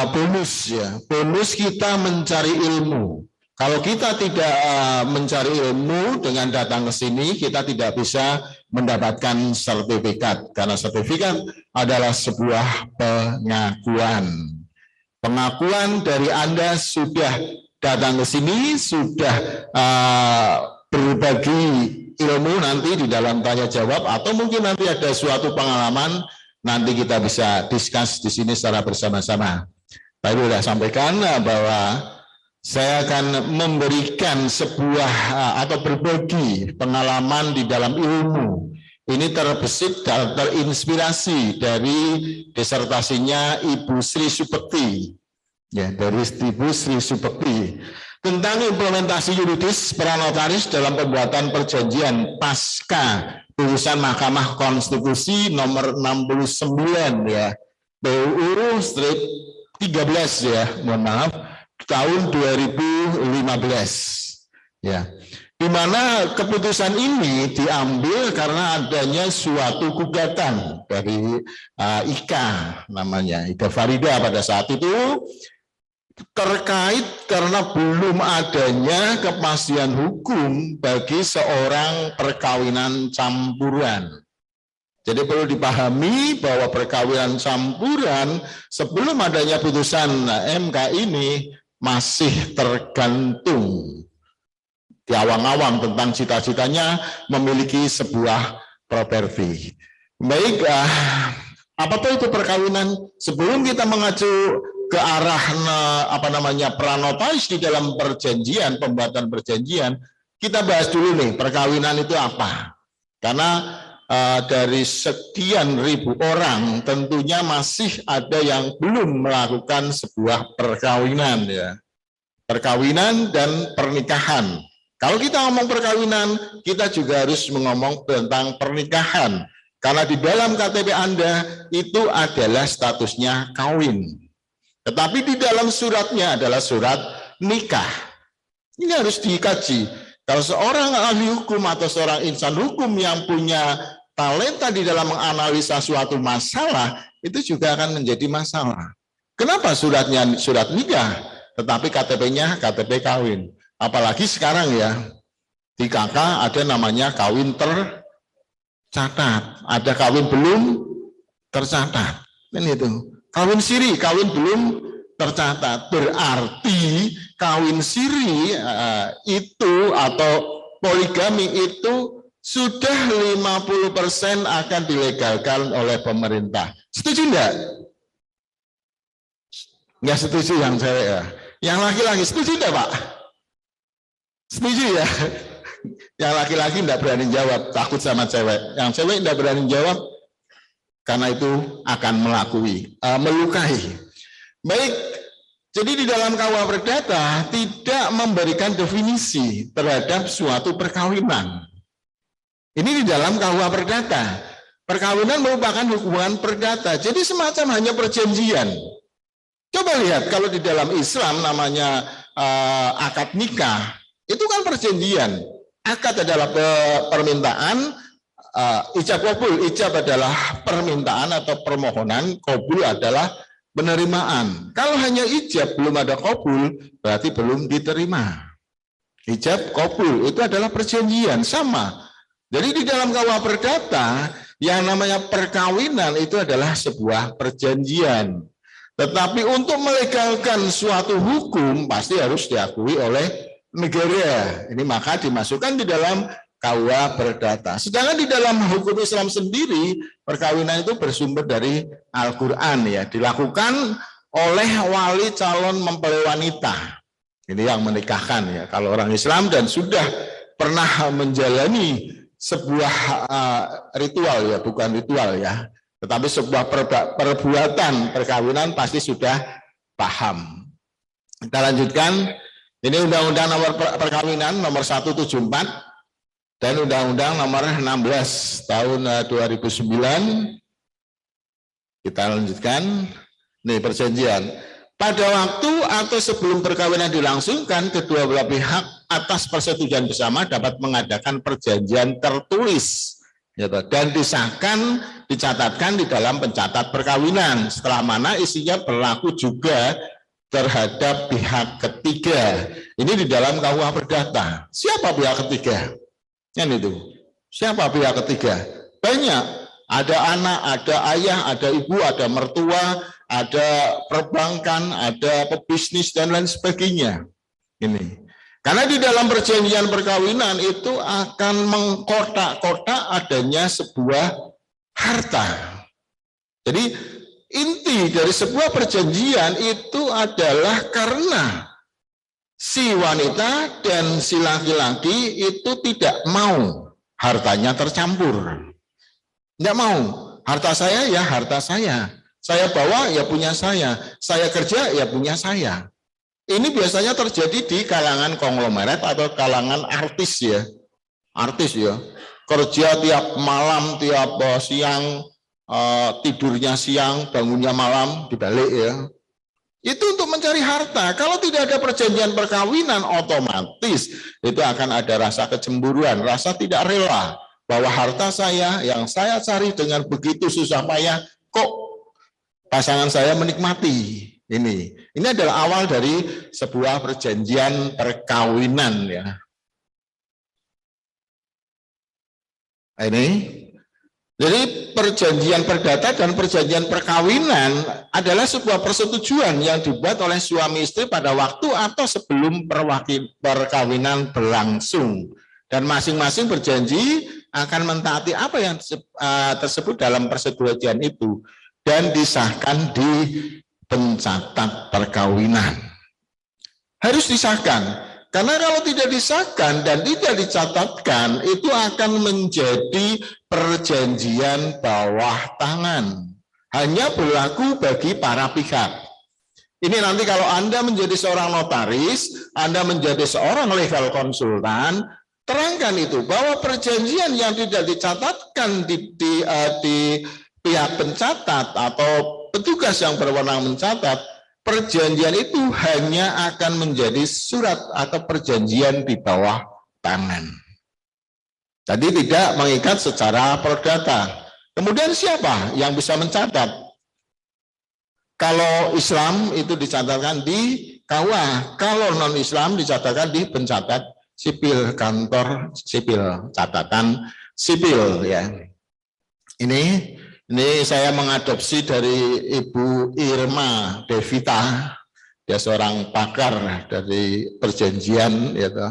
bonus ya, bonus kita mencari ilmu. Kalau kita tidak mencari ilmu dengan datang ke sini, kita tidak bisa mendapatkan sertifikat. Karena sertifikat adalah sebuah pengakuan. Pengakuan dari Anda sudah datang ke sini, sudah berbagi ilmu nanti di dalam tanya jawab, atau mungkin nanti ada suatu pengalaman, nanti kita bisa discuss di sini secara bersama-sama. Tadi sudah sampaikan bahwa saya akan memberikan sebuah atau berbagi pengalaman di dalam ilmu. Ini terbesit dan terinspirasi dari disertasinya Ibu Sri Supekti, ya, dari Ibu Sri Supekti tentang implementasi yuridis pranotaris dalam pembuatan perjanjian pasca putusan Mahkamah Konstitusi nomor 69 ya, PUU strip 13 ya, mohon maaf, tahun 2015 ya, di mana keputusan ini diambil karena adanya suatu gugatan dari Ika, namanya Ida Farida pada saat itu, terkait karena belum adanya kepastian hukum bagi seorang perkawinan campuran. Jadi perlu dipahami bahwa perkawinan campuran sebelum adanya putusan MK ini masih tergantung di awang-awang tentang cita-citanya memiliki sebuah properti. Baik, apa itu perkawinan? Sebelum kita mengacu ke arah pranotaris di dalam perjanjian, pembuatan perjanjian, kita bahas dulu nih perkawinan itu apa. Karena dari sekian ribu orang tentunya masih ada yang belum melakukan sebuah perkawinan ya. Perkawinan dan pernikahan. Kalau kita ngomong perkawinan, kita juga harus ngomong tentang pernikahan. Karena di dalam KTP Anda itu adalah statusnya kawin. Tetapi di dalam suratnya adalah surat nikah. Ini harus dikaji. Kalau seorang ahli hukum atau seorang insan hukum yang punya talenta di dalam menganalisa suatu masalah, itu juga akan menjadi masalah. Kenapa suratnya surat nikah, tetapi KTP-nya KTP kawin? Apalagi sekarang ya, di KK ada namanya kawin tercatat, ada kawin belum tercatat. Kan itu. Kawin siri, kawin belum tercatat. Berarti kawin siri itu atau poligami itu sudah 50% akan dilegalkan oleh pemerintah. Setuju enggak? Enggak setuju yang cewek ya. Yang laki-laki setuju enggak, Pak? Setuju ya? Yang laki-laki enggak berani jawab, takut sama cewek. Yang cewek enggak berani jawab karena itu akan melukai. Baik, jadi di dalam KUH Perdata tidak memberikan definisi terhadap suatu perkawinan. Ini di dalam KUH Perdata. Perkawinan merupakan hubungan perdata, jadi semacam hanya perjanjian. Coba lihat, kalau di dalam Islam namanya akad nikah, itu kan perjanjian. Akad adalah permintaan, ijab kabul. Ijab adalah permintaan atau permohonan, kabul adalah penerimaan. Kalau hanya ijab belum ada kabul, berarti belum diterima. Ijab kabul itu adalah perjanjian, sama. Jadi di dalam KUH Perdata yang namanya perkawinan itu adalah sebuah perjanjian. Tetapi untuk melegalkan suatu hukum pasti harus diakui oleh negara. Ini maka dimasukkan di dalam KUH Perdata. Sedangkan di dalam hukum Islam sendiri, perkawinan itu bersumber dari Al-Quran ya, dilakukan oleh wali calon mempelai wanita. Ini yang menikahkan ya. Kalau orang Islam dan sudah pernah menjalani sebuah ritual ya, bukan ritual ya, tetapi sebuah perbuatan perkawinan pasti sudah paham. Kita lanjutkan. Ini Undang-Undang Nomor Perkawinan Nomor 174 dan Undang-Undang Nomor 16 Tahun 2009. Kita lanjutkan. Nih perjanjian. Pada waktu atau sebelum perkawinan dilangsungkan, kedua belah pihak atas persetujuan bersama dapat mengadakan perjanjian tertulis dan disahkan, dicatatkan di dalam pencatat perkawinan, setelah mana isinya berlaku juga terhadap pihak ketiga. Ini di dalam KUH Perdata. Siapa pihak ketiga? Kan itu. Siapa pihak ketiga? Banyak. Ada anak, ada ayah, ada ibu, ada mertua, ada perbankan, ada pebisnis dan lain sebagainya. Ini. Karena di dalam perjanjian perkawinan itu akan mengkotak-kotak adanya sebuah harta. Jadi inti dari sebuah perjanjian itu adalah karena si wanita dan si laki-laki itu tidak mau hartanya tercampur. Tidak mau. Harta saya ya harta saya. Saya bawa ya punya saya. Saya kerja ya punya saya. Ini biasanya terjadi di kalangan konglomerat atau kalangan artis ya. Artis ya. Kerja tiap malam, tiap siang, tidurnya siang, bangunnya malam, dibalik ya. Itu untuk mencari harta. Kalau tidak ada perjanjian perkawinan, otomatis itu akan ada rasa kecemburuan, rasa tidak rela bahwa harta saya yang saya cari dengan begitu susah payah, kok pasangan saya menikmati. Ini adalah awal dari sebuah perjanjian perkawinan ya. Ini. Jadi perjanjian perdata dan perjanjian perkawinan adalah sebuah persetujuan yang dibuat oleh suami istri pada waktu atau sebelum perkawinan berlangsung. Dan masing-masing berjanji akan mentaati apa yang tersebut dalam persetujuan itu dan disahkan di pencatat perkawinan. Harus disahkan. Karena kalau tidak disahkan dan tidak dicatatkan, itu akan menjadi perjanjian bawah tangan. Hanya berlaku bagi para pihak. Ini nanti kalau Anda menjadi seorang notaris, Anda menjadi seorang legal konsultan, terangkan itu, bahwa perjanjian yang tidak dicatatkan di pihak pencatat atau petugas yang berwenang mencatat, perjanjian itu hanya akan menjadi surat atau perjanjian di bawah tangan. Jadi tidak mengikat secara perdata. Kemudian siapa yang bisa mencatat? Kalau Islam itu dicatatkan di KUH, kalau non-Islam dicatatkan di pencatat sipil, kantor sipil, catatan sipil ya. Ini saya mengadopsi dari Ibu Irma Devita, dia seorang pakar dari perjanjian. Gitu.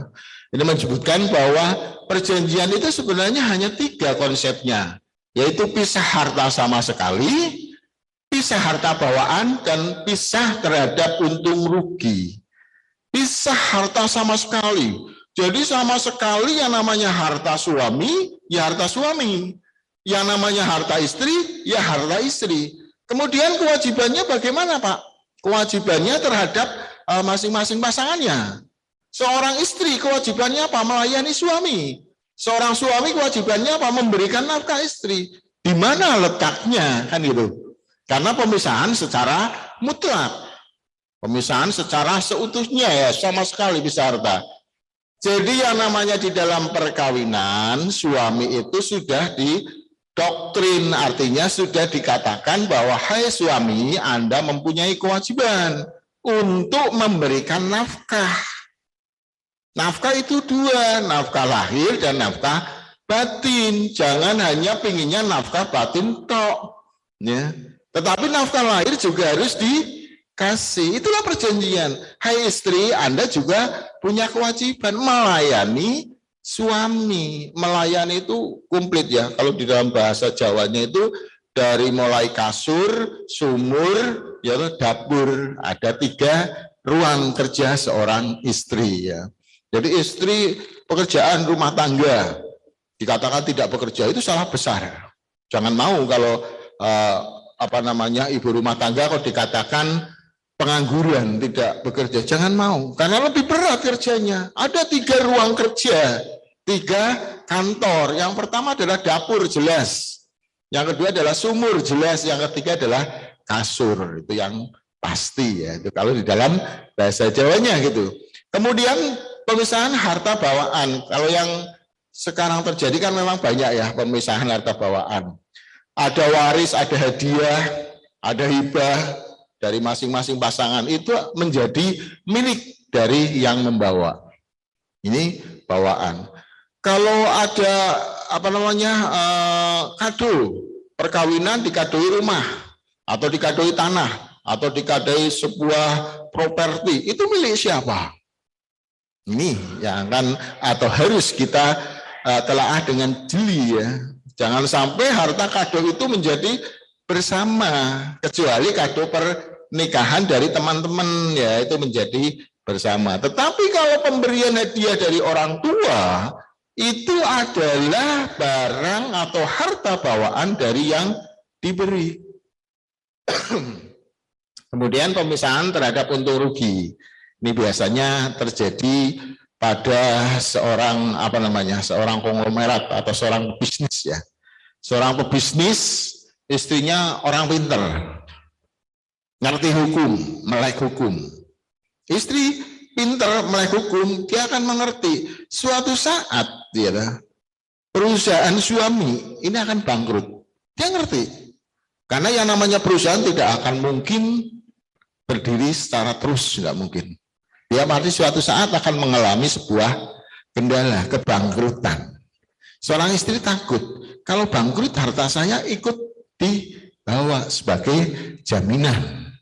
Ini menyebutkan bahwa perjanjian itu sebenarnya hanya 3 konsepnya, yaitu pisah harta sama sekali, pisah harta bawaan, dan pisah terhadap untung rugi. Pisah harta sama sekali. Jadi sama sekali yang namanya harta suami, ya harta suami. Yang namanya harta istri, ya harta istri. Kemudian kewajibannya bagaimana, Pak? Kewajibannya terhadap masing-masing pasangannya. Seorang istri kewajibannya apa? Melayani suami. Seorang suami kewajibannya apa? Memberikan nafkah istri. Di mana letaknya? Kan gitu. Karena pemisahan secara mutlak. Pemisahan secara seutuhnya ya, sama sekali bisa harta. Jadi yang namanya di dalam perkawinan, suami itu sudah didoktrin, artinya sudah dikatakan bahwa hai suami, Anda mempunyai kewajiban untuk memberikan nafkah. Nafkah itu 2, nafkah lahir dan nafkah batin. Jangan hanya pinginnya nafkah batin tok, ya. Tetapi nafkah lahir juga harus dikasih. Itulah perjanjian. Hai istri, Anda juga punya kewajiban melayani suami. Melayani itu komplit ya. Kalau di dalam bahasa Jawanya itu dari mulai kasur, sumur, ya dapur. Ada 3 ruang kerja seorang istri ya. Jadi istri pekerjaan rumah tangga dikatakan tidak bekerja itu salah besar. Jangan mau kalau ibu rumah tangga kok dikatakan pengangguran, tidak bekerja. Jangan mau, karena lebih berat kerjanya. Ada 3 ruang kerja, 3 kantor. Yang pertama adalah dapur, jelas. Yang kedua adalah sumur, jelas. Yang ketiga adalah kasur, itu yang pasti ya. Itu kalau di dalam bahasa Jawanya gitu. Kemudian pemisahan harta bawaan. Kalau yang sekarang terjadi kan memang banyak ya pemisahan harta bawaan. Ada waris, ada hadiah, ada hibah dari masing-masing pasangan. Itu menjadi milik dari yang membawa. Ini bawaan. Kalau ada kado perkawinan, dikadoi rumah atau dikadoi tanah atau dikadoi sebuah properti, itu milik siapa? Ini yang akan atau harus kita telaah dengan jeli ya. Jangan sampai harta kado itu menjadi bersama, kecuali kado pernikahan dari teman-teman ya, itu menjadi bersama. Tetapi kalau pemberian hadiah dari orang tua itu adalah barang atau harta bawaan dari yang diberi. Kemudian pemisahan terhadap untung rugi. Ini biasanya terjadi pada seorang seorang konglomerat atau seorang bisnis ya. Seorang pebisnis, istrinya orang pinter, ngerti hukum, melek hukum. Istri pinter melek hukum, dia akan mengerti suatu saat perusahaan suami ini akan bangkrut. Dia ngerti, karena yang namanya perusahaan tidak akan mungkin berdiri secara terus, tidak mungkin. Dia pasti suatu saat akan mengalami sebuah kendala, kebangkrutan. Seorang istri takut, kalau bangkrut harta saya ikut dibawa sebagai jaminan.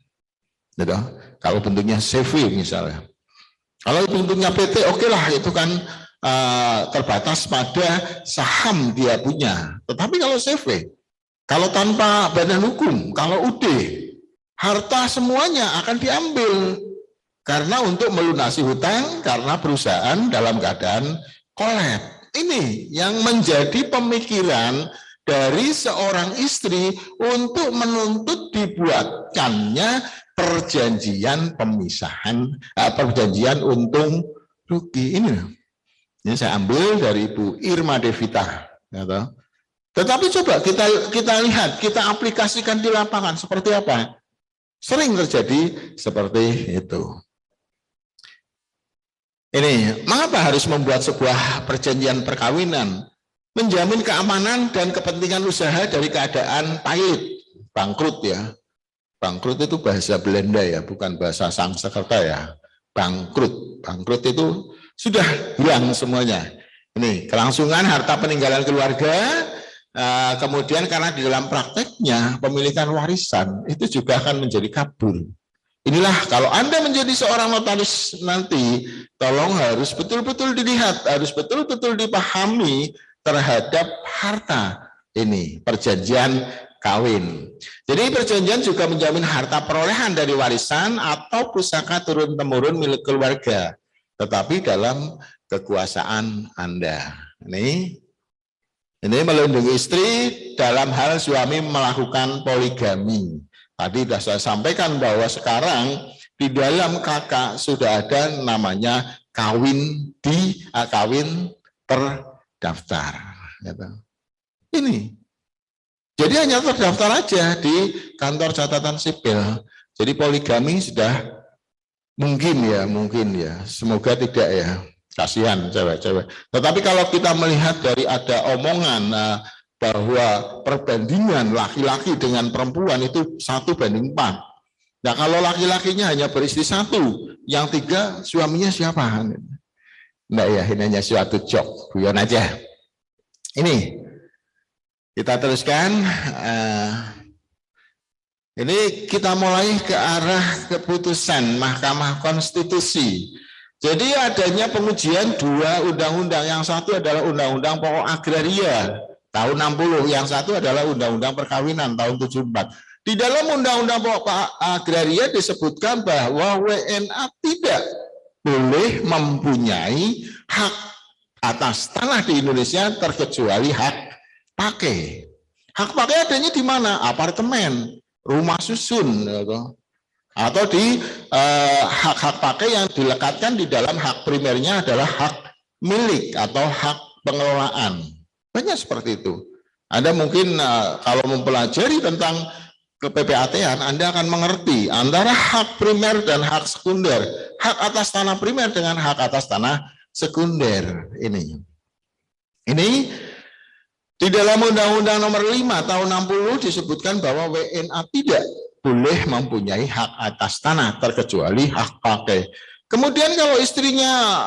Gitu. Kalau bentuknya CV misalnya. Kalau bentuknya PT, oke lah, itu kan terbatas pada saham dia punya. Tetapi kalau CV, kalau tanpa badan hukum, kalau UD, harta semuanya akan diambil. Karena untuk melunasi hutang, karena perusahaan dalam keadaan kolab. Ini yang menjadi pemikiran dari seorang istri untuk menuntut dibuatkannya perjanjian pemisahan, perjanjian untung rugi. Ini saya ambil dari Ibu Irma Devita. Tetapi coba kita lihat, kita aplikasikan di lapangan seperti apa. Sering terjadi seperti itu. Ini, mengapa harus membuat sebuah perjanjian perkawinan? Menjamin keamanan dan kepentingan usaha dari keadaan pahit, bangkrut ya. Bangkrut itu bahasa Belanda ya, bukan bahasa Sanskerta ya. Bangkrut, bangkrut itu sudah hilang semuanya. Ini kelangsungan harta peninggalan keluarga, kemudian karena di dalam prakteknya pemilikan warisan itu juga akan menjadi kabur. Inilah kalau Anda menjadi seorang notaris nanti, tolong harus betul-betul dilihat, harus betul-betul dipahami terhadap harta ini, perjanjian kawin. Jadi perjanjian juga menjamin harta perolehan dari warisan atau pusaka turun-temurun milik keluarga, tetapi dalam kekuasaan Anda. Ini melindungi istri dalam hal suami melakukan poligami. Tadi sudah saya sampaikan bahwa sekarang di dalam KK sudah ada namanya kawin terdaftar. Ini. Jadi hanya terdaftar aja di kantor catatan sipil. Jadi poligami sudah mungkin ya. Semoga tidak ya. Kasihan cewek-cewek. Tetapi kalau kita melihat dari ada omongan bahwa perbandingan laki-laki dengan perempuan itu 1:4. Nah kalau laki-lakinya hanya beristri 1, yang 3 suaminya siapa? Enggak ya, ini hanya suatu jok, guyon aja. Ini kita teruskan. Ini kita mulai ke arah keputusan Mahkamah Konstitusi. Jadi adanya pengujian 2 undang-undang, yang satu adalah Undang-Undang Pokok Agraria tahun 60, yang satu adalah Undang-Undang Perkawinan tahun 74. Di dalam Undang-Undang Pokok Agraria disebutkan bahwa WNA tidak boleh mempunyai hak atas tanah di Indonesia terkecuali hak pakai. Hak pakai adanya di mana? Apartemen, rumah susun, atau di hak-hak pakai yang dilekatkan di dalam hak primernya adalah hak milik atau hak pengelolaan. Banyak seperti itu. Anda mungkin kalau mempelajari tentang ke-PPAT-an, Anda akan mengerti antara hak primer dan hak sekunder. Hak atas tanah primer dengan hak atas tanah sekunder. Ini di dalam Undang-Undang Nomor 5 tahun 60 disebutkan bahwa WNA tidak boleh mempunyai hak atas tanah terkecuali hak pakai. Kemudian kalau istrinya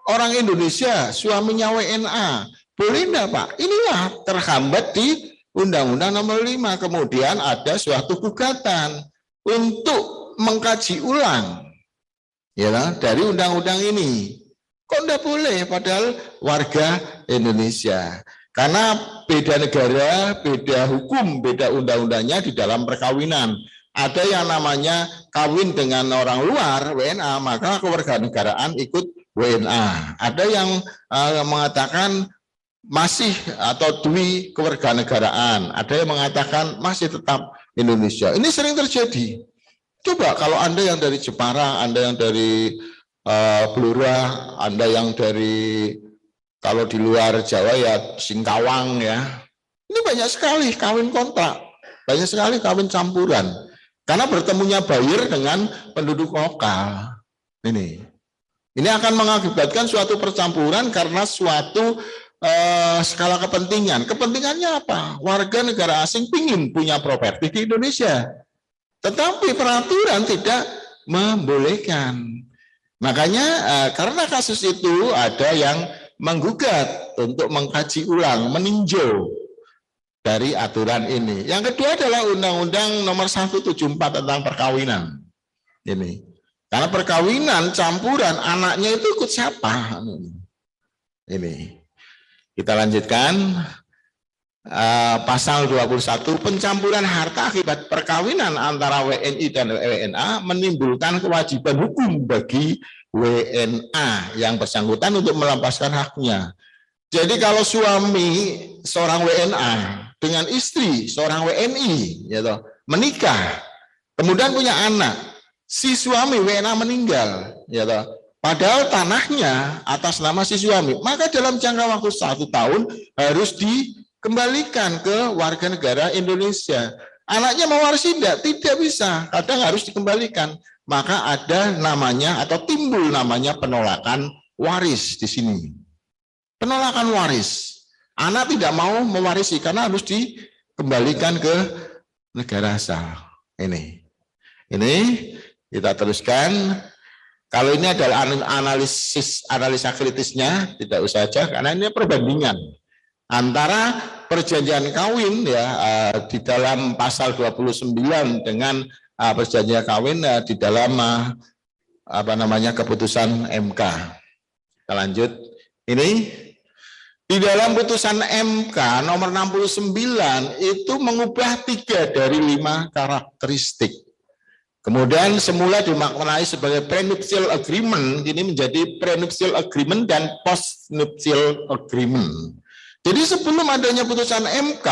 orang Indonesia, suaminya WNA, boleh enggak Pak? Inilah terhambat di Undang-Undang Nomor 5. Kemudian ada suatu gugatan untuk mengkaji ulang ya dari undang-undang ini. Kok enggak boleh padahal warga Indonesia? Karena beda negara, beda hukum, beda undang-undangnya di dalam perkawinan. Ada yang namanya kawin dengan orang luar, WNA, maka kewarganegaraan ikut WNA. Ada yang mengatakan masih atau dui kewarganegaraan. Ada yang mengatakan masih tetap Indonesia. Ini sering terjadi. Coba kalau Anda yang dari Jepara, Anda yang dari Blora, Anda yang dari kalau di luar Jawa ya Singkawang ya. Ini banyak sekali kawin kontrak, banyak sekali kawin campuran. Karena bertemunya buyer dengan penduduk lokal. Ini akan mengakibatkan suatu percampuran karena suatu skala kepentingan. Kepentingannya apa? Warga negara asing ingin punya properti di Indonesia. Tetapi peraturan tidak membolehkan. Makanya karena kasus itu ada yang menggugat untuk mengkaji ulang, meninjau dari aturan ini. Yang kedua adalah Undang-Undang Nomor 174 tentang perkawinan. Ini. Karena perkawinan campuran anaknya itu ikut siapa? Ini. Kita lanjutkan. Pasal 21, pencampuran harta akibat perkawinan antara WNI dan WNA menimbulkan kewajiban hukum bagi WNA yang bersangkutan untuk melepaskan haknya. Jadi kalau suami seorang WNA dengan istri seorang WNI gitu, menikah, kemudian punya anak, si suami WNA meninggal, gitu, padahal tanahnya atas nama si suami, maka dalam jangka waktu 1 tahun harus dikembalikan ke warga negara Indonesia. Anaknya mewarisi tidak bisa, kadang harus dikembalikan. Maka ada namanya atau timbul namanya penolakan waris di sini. Penolakan waris. Anak tidak mau mewarisi karena harus dikembalikan ke negara asal. Ini kita teruskan. Kalau ini adalah analisa kritisnya, tidak usah aja karena ini perbandingan antara perjanjian kawin ya di dalam pasal 29 dengan perjanjian kawin di dalam keputusan MK. Kita lanjut. Ini di dalam putusan MK nomor 69 itu mengubah 3 dari 5 karakteristik. Kemudian semula dimaknai sebagai prenuptial agreement, ini menjadi prenuptial agreement dan postnuptial agreement. Jadi sebelum adanya putusan MK,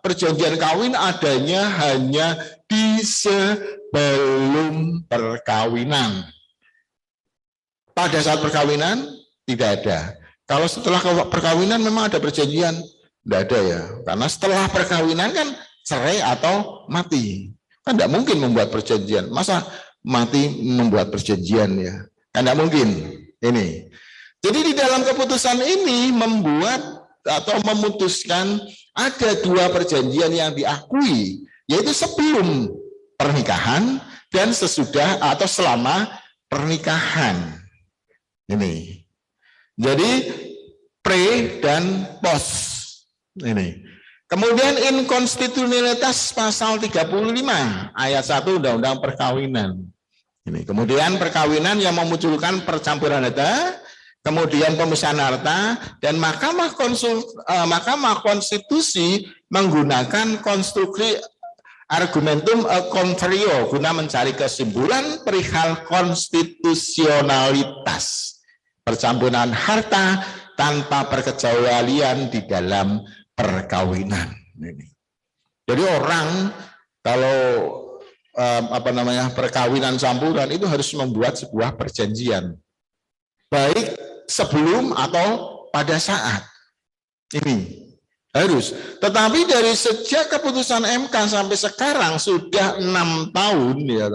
perjanjian kawin adanya hanya di sebelum perkawinan. Pada saat perkawinan tidak ada. Kalau setelah perkawinan memang ada perjanjian, tidak ada ya. Karena setelah perkawinan kan cerai atau mati. Kan tidak mungkin membuat perjanjian. Masa mati membuat perjanjian ya? Kan tidak mungkin. Ini. Jadi di dalam keputusan ini membuat atau memutuskan ada 2 perjanjian yang diakui, yaitu sebelum pernikahan dan sesudah atau selama pernikahan. Ini. Jadi pre dan post. Ini. Kemudian inkonstitusionalitas pasal 35 ayat 1 Undang-Undang Perkawinan. Ini. Kemudian perkawinan yang memunculkan percampuran harta, kemudian pemisahan harta, dan Mahkamah Konstitusi menggunakan konstruksi argumentum contrario guna mencari kesimpulan perihal konstitusionalitas percampuran harta tanpa perkecualian di dalam perkawinan. Jadi orang kalau perkawinan campuran itu harus membuat sebuah perjanjian, baik sebelum atau pada saat. Ini harus. Tetapi dari sejak keputusan MK sampai sekarang sudah 6 tahun ya,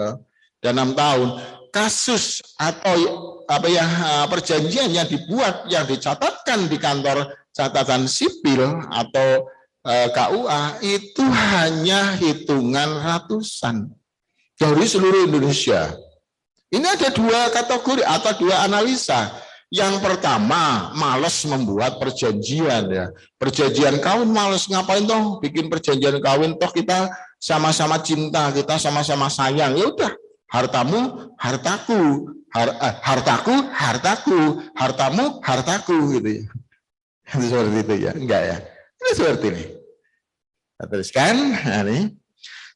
dan 6 tahun kasus atau perjanjian yang dibuat, yang dicatatkan di kantor catatan sipil atau KUA itu hanya hitungan ratusan dari seluruh Indonesia. Ini ada dua kategori atau dua analisa. Yang pertama, malas membuat perjanjian ya. Perjanjian kawin malas, ngapain toh bikin perjanjian kawin, toh kita sama-sama cinta, kita sama-sama sayang. Ya udah, hartamu hartaku, hartaku hartaku, hartamu hartaku gitu ya. Seperti itu ya, enggak ya. Ini seperti ini. Kita teruskan, nah, ini.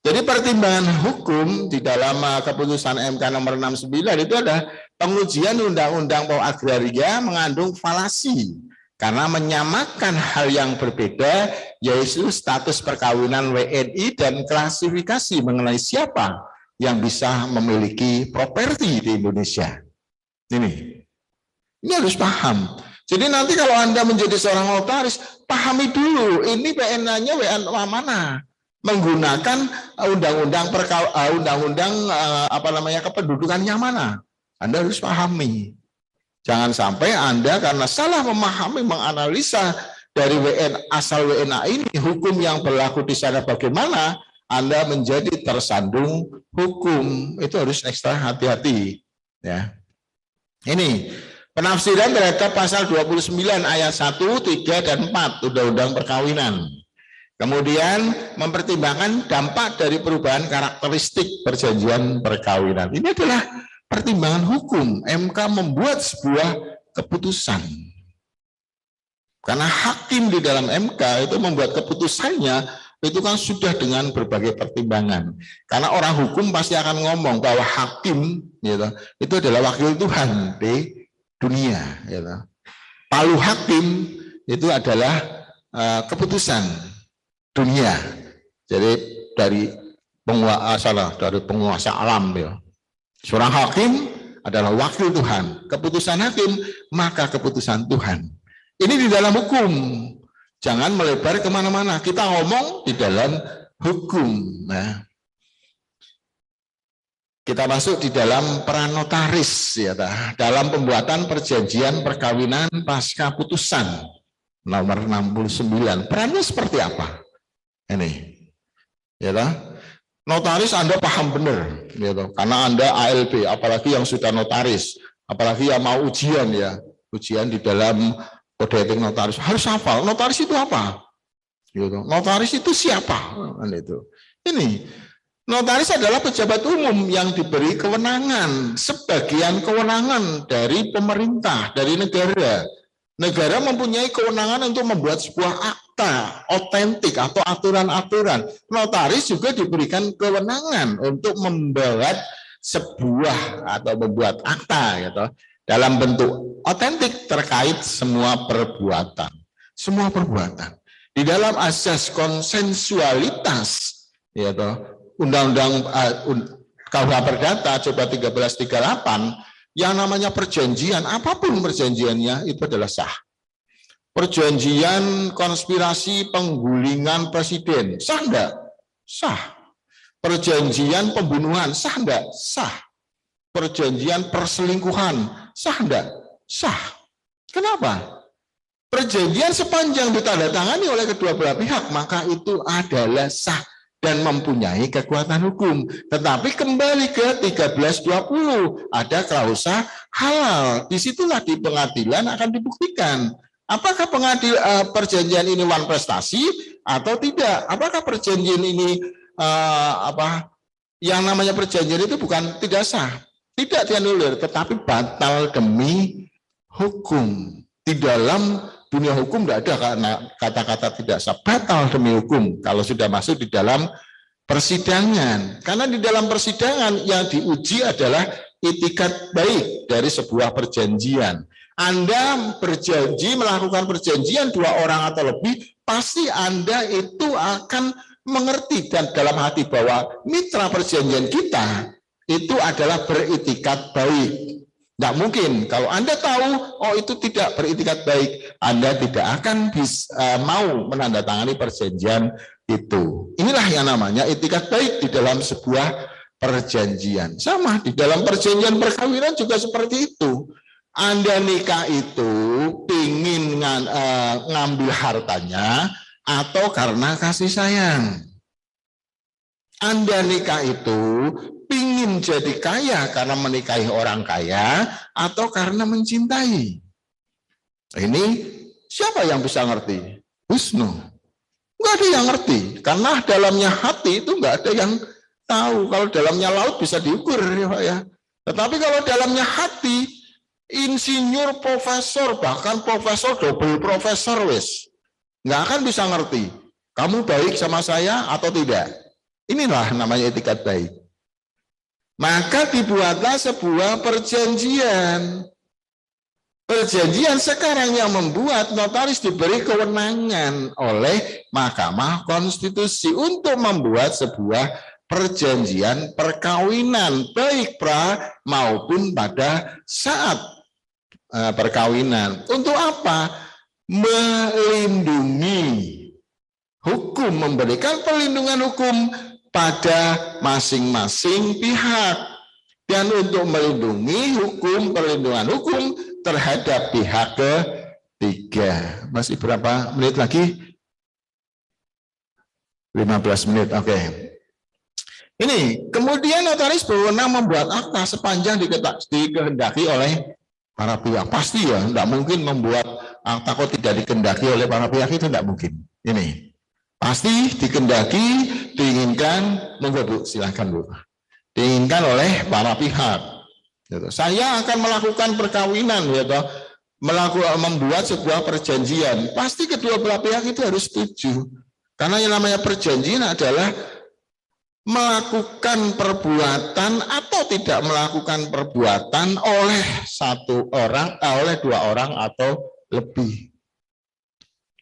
Jadi pertimbangan hukum di dalam keputusan MK nomor 69 itu ada pengujian undang-undang Pokok Agraria mengandung falasi karena menyamakan hal yang berbeda, yaitu status perkawinan WNI dan klasifikasi mengenai siapa yang bisa memiliki properti di Indonesia. Ini harus paham. Jadi nanti kalau Anda menjadi seorang notaris, pahami dulu ini PNA-nya WNA mana. Menggunakan undang-undang kependudukan yang mana. Anda harus pahami. Jangan sampai Anda karena salah memahami, menganalisa dari asal WNA ini, hukum yang berlaku di sana bagaimana, Anda menjadi tersandung hukum. Itu harus ekstra hati-hati. Ya. Ini penafsiran terhadap pasal 29 ayat 1, 3, dan 4 Undang-Undang Perkawinan. Kemudian mempertimbangkan dampak dari perubahan karakteristik perjanjian perkawinan. Ini adalah pertimbangan hukum. MK membuat sebuah keputusan. Karena hakim di dalam MK itu membuat keputusannya itu kan sudah dengan berbagai pertimbangan. Karena orang hukum pasti akan ngomong bahwa hakim gitu, itu adalah wakil Tuhan di dunia. Gitu. Palu hakim itu adalah keputusan dunia. Jadi dari penguasa alam ya. Seorang hakim adalah wakil Tuhan. Keputusan hakim maka keputusan Tuhan. Ini di dalam hukum. Jangan melebar kemana-mana. Kita ngomong di dalam hukum. Nah, kita masuk di dalam peran notaris ya, dalam pembuatan perjanjian perkawinan pasca putusan nomor 69. Perannya seperti apa? Ini, ya, notaris Anda paham benar, ya, karena Anda ALB, apalagi yang sudah notaris, apalagi yang mau ujian ya, ujian di dalam kode etik notaris harus hafal. Notaris itu apa? Gitu. Notaris itu siapa? Ini notaris adalah pejabat umum yang diberi kewenangan, sebagian kewenangan dari pemerintah, dari negara. Negara mempunyai kewenangan untuk membuat sebuah akta otentik atau aturan-aturan. Notaris juga diberikan kewenangan untuk membuat sebuah atau membuat akta gitu, dalam bentuk otentik terkait semua perbuatan. Semua perbuatan. Di dalam asas konsensualitas, gitu, Undang-Undang KUH Perdata coba 1338, yang namanya perjanjian, apapun perjanjiannya itu adalah sah. Perjanjian konspirasi penggulingan presiden, sah enggak? Sah. Perjanjian pembunuhan, sah enggak? Sah. Perjanjian perselingkuhan, sah enggak? Sah. Kenapa? Perjanjian sepanjang ditandatangani oleh kedua belah pihak, maka itu adalah sah dan mempunyai kekuatan hukum. Tetapi kembali ke 1320, ada klausa halal. Disitulah di pengadilan akan dibuktikan. Apakah perjanjian ini wan prestasi atau tidak? Apakah perjanjian ini yang namanya perjanjian itu bukan tidak sah, tidak dianulir, tetapi batal demi hukum. Di dalam dunia hukum tidak ada karena kata-kata tidak sah, batal demi hukum kalau sudah masuk di dalam persidangan. Karena di dalam persidangan yang diuji adalah itikat baik dari sebuah perjanjian. Anda berjanji melakukan perjanjian 2 orang atau lebih, pasti Anda itu akan mengerti dan dalam hati bahwa mitra perjanjian kita itu adalah beritikat baik. Tidak mungkin kalau Anda tahu oh itu tidak beritikat baik, Anda tidak akan mau menandatangani perjanjian itu. Inilah yang namanya itikat baik di dalam sebuah perjanjian. Sama di dalam perjanjian perkawinan juga seperti itu. Anda nikah itu ingin ngambil hartanya atau karena kasih sayang. Anda nikah itu ingin ingin jadi kaya karena menikahi orang kaya atau karena mencintai? Ini siapa yang bisa ngerti? Husnu. Nggak ada yang ngerti, karena dalamnya hati itu nggak ada yang tahu. Kalau dalamnya laut bisa diukur ya Pak ya. Tetapi kalau dalamnya hati, insinyur, profesor, bahkan profesor, double profesor wis, nggak akan bisa ngerti. Kamu baik sama saya atau tidak? Inilah namanya etikat baik. Maka dibuatlah sebuah perjanjian. Perjanjian sekarang yang membuat notaris diberi kewenangan oleh Mahkamah Konstitusi untuk membuat sebuah perjanjian perkawinan, baik pra maupun pada saat perkawinan. Untuk apa? Melindungi hukum, memberikan perlindungan hukum pada masing-masing pihak, dan untuk melindungi hukum, perlindungan hukum terhadap pihak ketiga. Masih berapa menit lagi? 15 menit, oke. Ini kemudian notaris berwenang membuat akta sepanjang dikehendaki oleh para pihak. Pasti ya, tidak mungkin membuat akta kok tidak dikehendaki oleh para pihak, itu tidak mungkin. Ini pasti dikehendaki, diinginkan, monggo Bu, silakan Bu, diinginkan oleh para pihak. Saya akan melakukan perkawinan, membuat sebuah perjanjian. Pasti kedua belah pihak itu harus setuju, karena yang namanya perjanjian adalah melakukan perbuatan atau tidak melakukan perbuatan oleh satu orang, oleh dua orang atau lebih.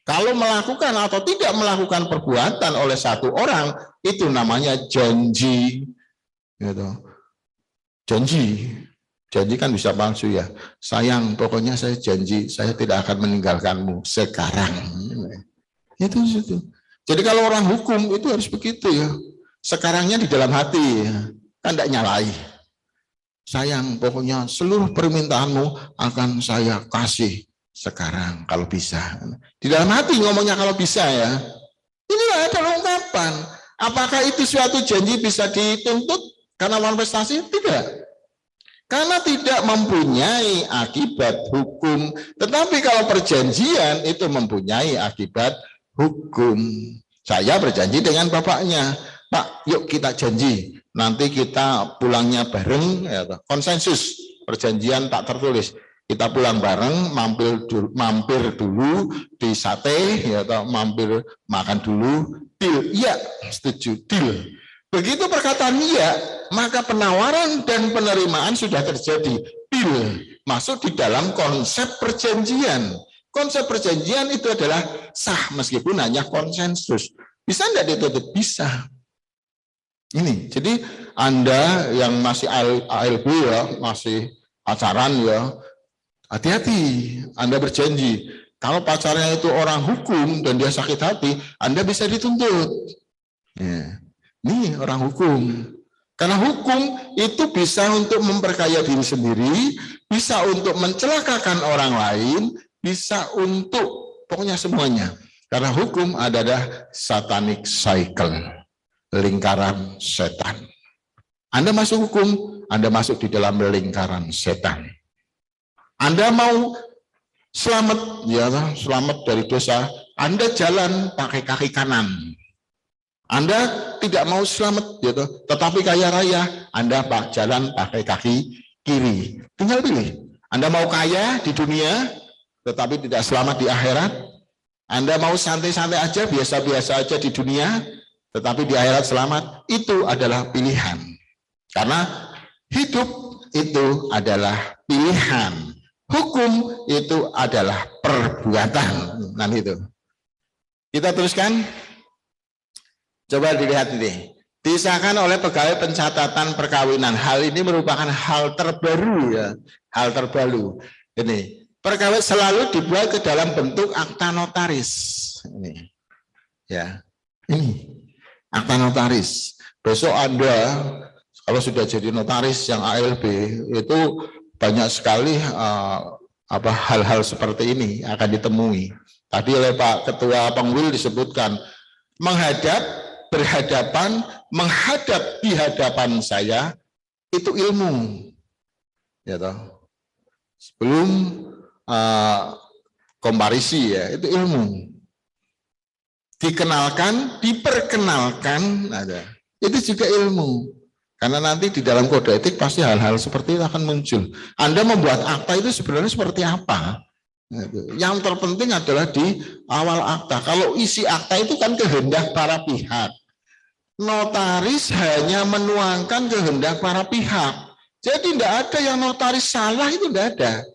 Kalau melakukan atau tidak melakukan perbuatan oleh satu orang, itu namanya janji. Janji kan bisa palsu ya. Sayang, pokoknya saya janji saya tidak akan meninggalkanmu sekarang. Itu. Jadi kalau orang hukum itu harus begitu ya. Sekarangnya di dalam hati, kan tidak nyalai. Sayang, pokoknya seluruh permintaanmu akan saya kasih sekarang kalau bisa. Di dalam hati ngomongnya kalau bisa ya. Inilah adalah ungkapan. Apakah itu suatu janji bisa dituntut karena manifestasi? Tidak. Karena tidak mempunyai akibat hukum. Tetapi kalau perjanjian itu mempunyai akibat hukum. Saya berjanji dengan bapaknya, Pak, yuk kita janji, nanti kita pulangnya bareng, ya, konsensus, perjanjian tak tertulis. Kita pulang bareng, mampir dulu di sate, ya, mampir makan dulu, deal, iya, setuju, deal. Begitu perkataan iya, maka penawaran dan penerimaan sudah terjadi, deal, masuk di dalam konsep perjanjian. Konsep perjanjian itu adalah sah meskipun hanya konsensus. Bisa enggak ditutup? Bisa. Ini, jadi Anda yang masih ALB ya, masih pacaran ya, hati-hati. Anda berjanji, kalau pacarnya itu orang hukum dan dia sakit hati, Anda bisa dituntut. Ya. Ini orang hukum. Karena hukum itu bisa untuk memperkaya diri sendiri, bisa untuk mencelakakan orang lain, bisa untuk pokoknya semuanya. Karena hukum adalah satanic cycle, lingkaran setan. Anda masuk hukum, Anda masuk di dalam lingkaran setan. Anda mau selamat, ya, selamat dari dosa, Anda jalan pakai kaki kanan. Anda tidak mau selamat, gitu, tetapi kaya raya, Anda jalan pakai kaki kiri. Tinggal pilih. Anda mau kaya di dunia, tetapi tidak selamat di akhirat. Anda mau santai-santai aja, biasa-biasa aja di dunia, tetapi di akhirat selamat. Itu adalah pilihan. Karena hidup itu adalah pilihan. Hukum itu adalah perbuatan. Nah itu. Kita teruskan. Coba dilihat ini. Disahkan oleh pegawai pencatatan perkawinan. Hal ini merupakan hal terbaru ya. Hal terbaru. Ini. Perkawin selalu dibuat ke dalam bentuk akta notaris. Ini. Ya. Ini. Akta notaris. Besok Anda kalau sudah jadi notaris yang ALB itu banyak sekali hal-hal seperti ini akan ditemui. Tadi oleh Pak Ketua Pengwil disebutkan menghadap di hadapan saya itu ilmu. Ya toh. Sebelum komparisi ya, itu ilmu. Dikenalkan, diperkenalkan, ada. Itu juga ilmu. Karena nanti di dalam kode etik pasti hal-hal seperti itu akan muncul. Anda membuat akta itu sebenarnya seperti apa? Yang terpenting adalah di awal akta. Kalau isi akta itu kan kehendak para pihak. Notaris hanya menuangkan kehendak para pihak. Jadi tidak ada yang notaris salah, itu tidak ada.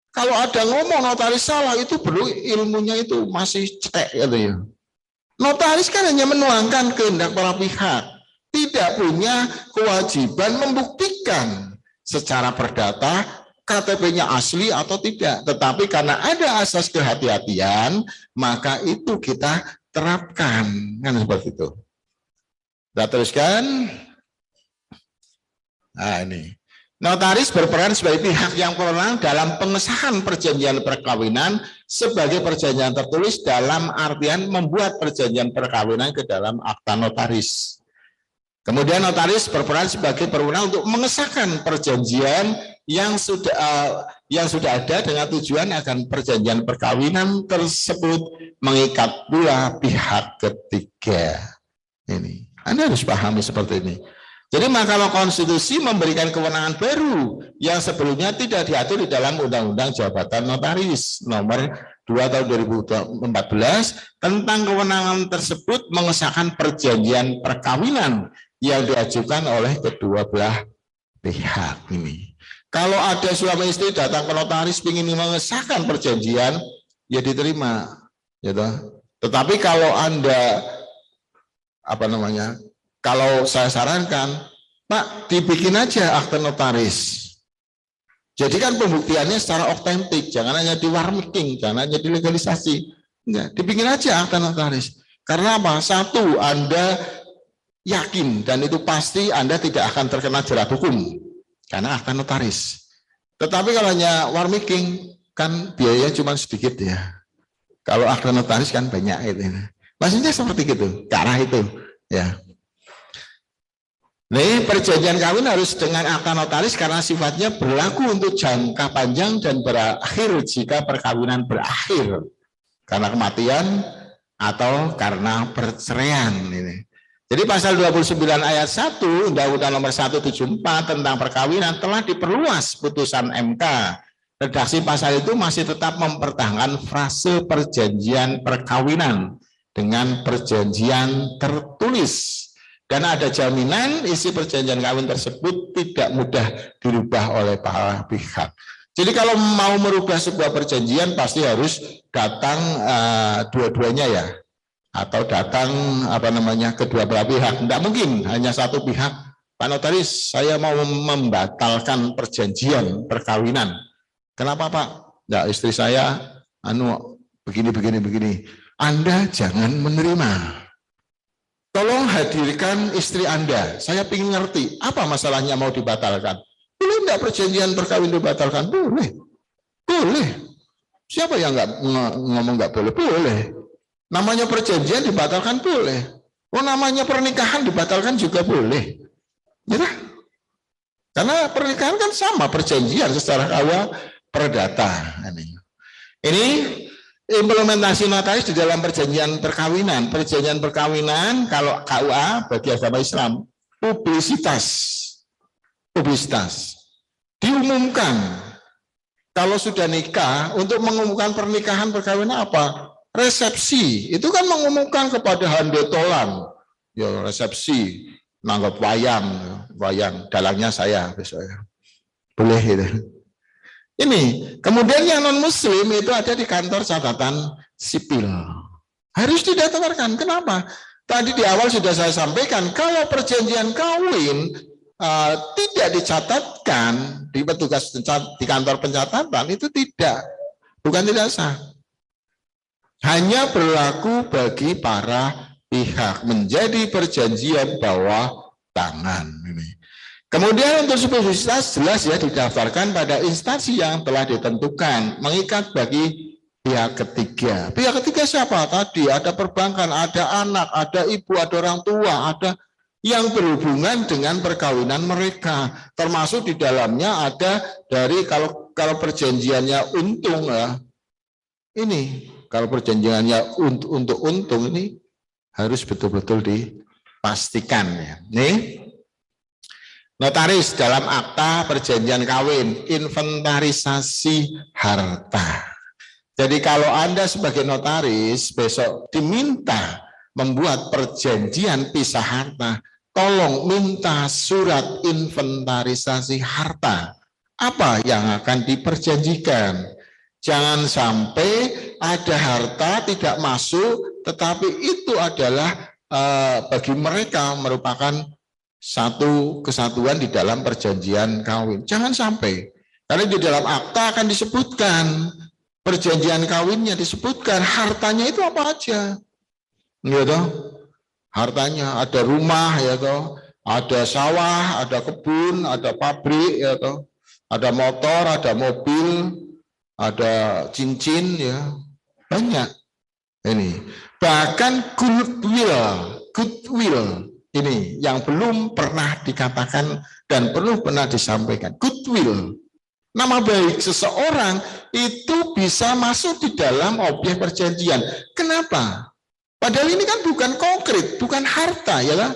Kalau ada ngomong notaris salah, itu perlu ilmunya itu masih cetek gitu ya. Notaris kan hanya menuangkan kehendak para pihak, tidak punya kewajiban membuktikan secara perdata KTP-nya asli atau tidak. Tetapi karena ada asas kehati-hatian, maka itu kita terapkan, kan seperti itu. Kita teruskan. Nah ini. Notaris berperan sebagai pihak yang berwenang dalam pengesahan perjanjian perkawinan sebagai perjanjian tertulis dalam artian membuat perjanjian perkawinan ke dalam akta notaris. Kemudian notaris berperan sebagai berwenang untuk mengesahkan perjanjian yang sudah ada dengan tujuan agar perjanjian perkawinan tersebut mengikat pula pihak ketiga. Ini Anda harus pahami seperti ini. Jadi Mahkamah Konstitusi memberikan kewenangan baru yang sebelumnya tidak diatur di dalam Undang-Undang Jabatan Notaris nomor 2 tahun 2014 tentang kewenangan tersebut mengesahkan perjanjian perkawinan yang diajukan oleh kedua belah pihak ini. Kalau ada suami istri datang ke notaris ingin mengesahkan perjanjian, ya diterima, ya toh. Tetapi kalau Anda kalau saya sarankan, Pak, dibikin aja akta notaris. Jadi kan pembuktiannya secara otentik, jangan hanya di warmaking, jangan hanya dilegalisasi. Enggak, dibikin aja akta notaris. Karena apa? Satu, Anda yakin dan itu pasti Anda tidak akan terkena jerat hukum karena akta notaris. Tetapi kalau hanya warmaking, kan biaya cuma sedikit ya. Kalau akta notaris kan banyak itu. Maksudnya seperti gitu, ke arah itu ya. Nih, perjanjian kawin harus dengan akta notaris karena sifatnya berlaku untuk jangka panjang dan berakhir jika perkawinan berakhir karena kematian atau karena perceraian ini. Jadi pasal 29 ayat 1 Undang-Undang nomor 174 tentang perkawinan telah diperluas putusan MK. Redaksi pasal itu masih tetap mempertahankan frase perjanjian perkawinan dengan perjanjian tertulis. Dan ada jaminan isi perjanjian kawin tersebut tidak mudah dirubah oleh para pihak. Jadi kalau mau merubah sebuah perjanjian pasti harus datang dua-duanya ya, atau datang kedua belah pihak. Tidak mungkin hanya satu pihak. Pak Notaris, saya mau membatalkan perjanjian perkawinan. Kenapa Pak? Ya istri saya begini. Anda jangan menerima. Tolong hadirkan istri Anda. Saya ingin ngerti apa masalahnya mau dibatalkan. Boleh enggak perjanjian perkawinan dibatalkan? Boleh. Boleh. Siapa yang ngomong enggak boleh? Boleh. Namanya perjanjian dibatalkan boleh. Oh, namanya pernikahan dibatalkan juga boleh. Ya. Karena pernikahan kan sama perjanjian secara awal perdata. Ini implementasi notaris di dalam perjanjian perkawinan. Perjanjian perkawinan kalau KUA bagi agama Islam publisitas diumumkan. Kalau sudah nikah untuk mengumumkan pernikahan perkawinan apa? Resepsi. Itu kan mengumumkan kepada handetolan. Ya resepsi nanggap wayang dalangnya saya besok ya. Boleh gitu. Ini, kemudian yang non-muslim itu ada di kantor catatan sipil. Harus didaftarkan. Kenapa? Tadi di awal sudah saya sampaikan, kalau perjanjian kawin tidak dicatatkan di petugas di kantor pencatatan, itu bukan tidak sah. Hanya berlaku bagi para pihak, menjadi perjanjian bawah tangan. Ini. Kemudian untuk publisitas jelas ya didaftarkan pada instansi yang telah ditentukan, mengikat bagi pihak ketiga. Pihak ketiga siapa? Tadi ada perbankan, ada anak, ada ibu, ada orang tua, ada yang berhubungan dengan perkawinan mereka. Termasuk di dalamnya ada dari kalau perjanjiannya untung ya. Ini kalau perjanjiannya untuk untung ini harus betul-betul dipastikan ya. Nih, notaris dalam akta perjanjian kawin, inventarisasi harta. Jadi kalau Anda sebagai notaris besok diminta membuat perjanjian pisah harta, tolong minta surat inventarisasi harta. Apa yang akan diperjanjikan? Jangan sampai ada harta tidak masuk, tetapi itu adalah bagi mereka merupakan satu kesatuan di dalam perjanjian kawin. Jangan sampai, karena di dalam akta akan disebutkan, perjanjian kawinnya disebutkan, hartanya itu apa aja. Ya toh? Hartanya ada rumah ya toh, ada sawah, ada kebun, ada pabrik ya toh, ada motor, ada mobil, ada cincin ya, banyak. Ini bahkan goodwill ini yang belum pernah dikatakan dan belum pernah disampaikan. Goodwill, nama baik seseorang itu bisa masuk di dalam objek perjanjian. Kenapa? Padahal ini kan bukan konkret, bukan harta ya lah.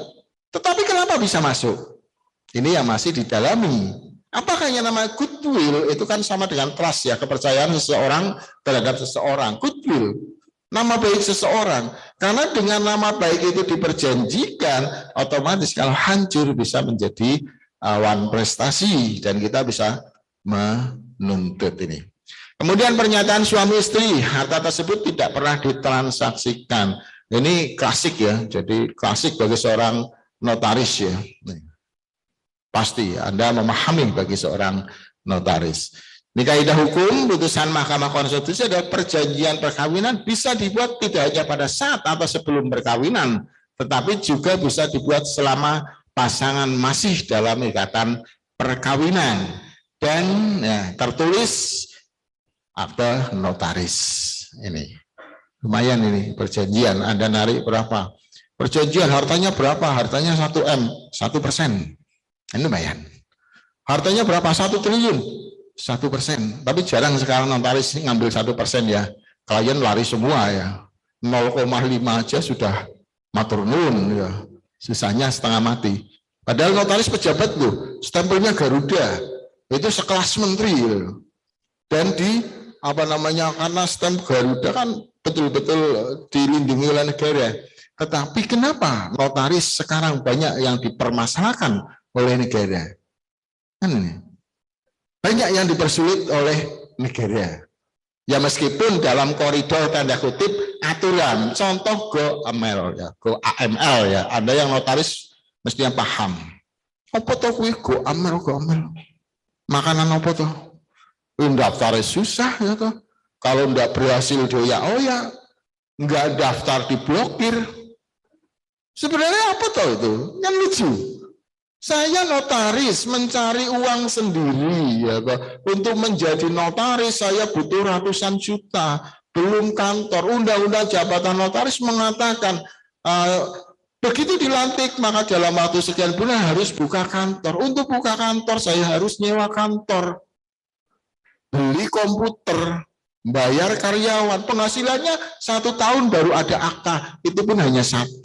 Tetapi kenapa bisa masuk? Ini yang masih didalami. Apakah yang nama goodwill itu kan sama dengan trust ya, kepercayaan seseorang terhadap seseorang. Goodwill, nama baik seseorang. Karena dengan nama baik itu diperjanjikan, otomatis kalau hancur bisa menjadi awan prestasi dan kita bisa menuntut ini. Kemudian pernyataan suami istri, harta tersebut tidak pernah ditransaksikan. Ini klasik ya, jadi klasik bagi seorang notaris ya. Pasti Anda memahami bagi seorang notaris. Ini kaidah hukum, putusan Mahkamah Konstitusi adalah perjanjian perkawinan bisa dibuat tidak hanya pada saat atau sebelum perkawinan, tetapi juga bisa dibuat selama pasangan masih dalam ikatan perkawinan. Dan ya, tertulis akte notaris. Ini lumayan ini perjanjian. Anda narik berapa? Perjanjian hartanya berapa? Hartanya 1M, 1%. Ini lumayan. Hartanya berapa? 1 triliun, 1%. Tapi jarang sekarang notaris ngambil 1% ya. Klien lari semua ya. 0,5 aja sudah matur nuwun ya. Sisanya setengah mati. Padahal notaris pejabat loh, stempelnya Garuda. Itu sekelas menteri ya. Dan karena stempel Garuda kan betul-betul dilindungi oleh negara. Tetapi kenapa notaris sekarang banyak yang dipermasalahkan oleh negara? Kan ini banyak yang dipersulit oleh negara. Ya meskipun dalam koridor tanda kutip aturan, contoh GoAML ya, GoAML ya. Ada yang notaris mestinya paham. Apa toh kuwi GoAML? Makanan apa toh? Daftarnya susah ya toh. Kalau ndak berhasil dia, oh ya nggak daftar diblokir. Sebenarnya apa toh itu? Kan lucu. Saya notaris mencari uang sendiri ya, untuk menjadi notaris saya butuh ratusan juta, belum kantor. Undang-undang jabatan notaris mengatakan begitu dilantik maka dalam waktu sekian bulan harus buka kantor. Untuk buka kantor saya harus nyewa kantor, beli komputer, bayar karyawan. Penghasilannya 1 tahun baru ada akta, itu pun hanya 1.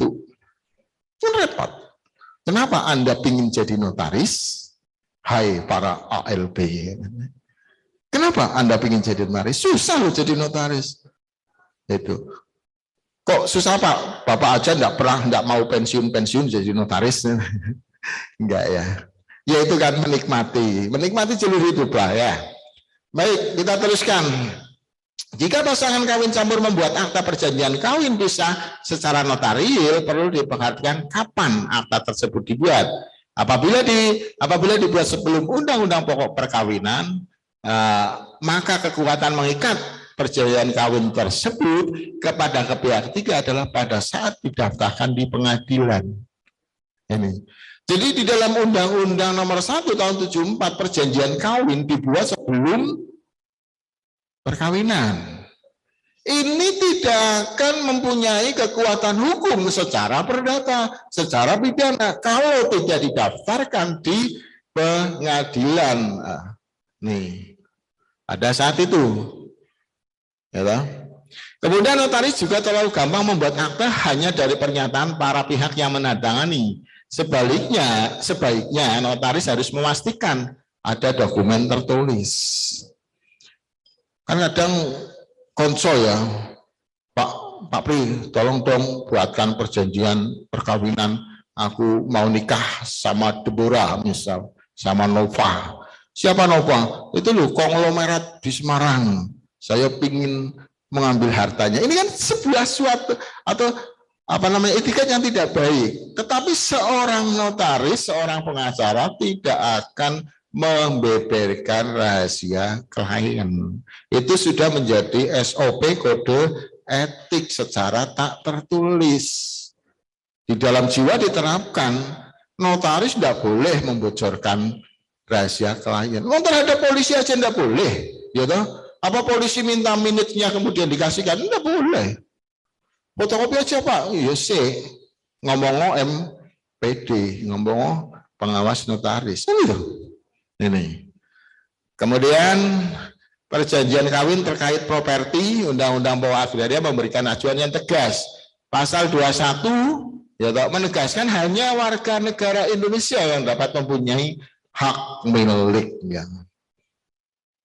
Kan repot. Kenapa Anda ingin jadi notaris? Hai para ALB. Kenapa Anda ingin jadi notaris? Susah loh jadi notaris. Itu. Kok susah Pak? Bapak aja enggak mau pensiun jadi notaris. Enggak ya. Ya itu kan menikmati jalur hidup lah ya. Baik, kita teruskan. Jika pasangan kawin campur membuat akta perjanjian kawin pisah secara notarial, perlu diperhatikan kapan akta tersebut dibuat. Apabila dibuat sebelum undang-undang pokok perkawinan, maka kekuatan mengikat perjanjian kawin tersebut kepada pihak ketiga adalah pada saat didaftarkan di pengadilan. Ini. Jadi di dalam Undang-Undang Nomor 1 Tahun 74 perjanjian kawin dibuat sebelum perkawinan. ini tidak akan mempunyai kekuatan hukum secara perdata, secara pidana kalau tidak didaftarkan di pengadilan. Nah, nih, pada saat itu, ya toh? Kemudian notaris juga terlalu gampang membuat akta hanya dari pernyataan para pihak yang menandatangani. Sebaiknya notaris harus memastikan ada dokumen tertulis. Kan kadang konsul ya, Pak Pri, tolong dong buatkan perjanjian perkawinan. Aku mau nikah sama Deborah misal, sama Nova. Siapa Nova? Itu loh konglomerat di Semarang. Saya pingin mengambil hartanya. Ini kan sebuah suatu atau etiket yang tidak baik. Tetapi seorang notaris, seorang pengacara tidak akan membeberkan rahasia klien. Itu sudah menjadi SOP, kode etik secara tak tertulis. Di dalam jiwa diterapkan, notaris tidak boleh membocorkan rahasia klien. Terhadap polisi aja tidak boleh, ya toh? Apa polisi minta minutnya kemudian dikasihkan? Tidak boleh. Fotokopi aja Pak, iya sih. Ngomong MPD, ngomong pengawas notaris, kan itu. Ini. Kemudian perjanjian kawin terkait properti, Undang-Undang Bawah Agraria memberikan acuan yang tegas. Pasal 21 ya menegaskan hanya warga negara Indonesia yang dapat mempunyai hak milik ya.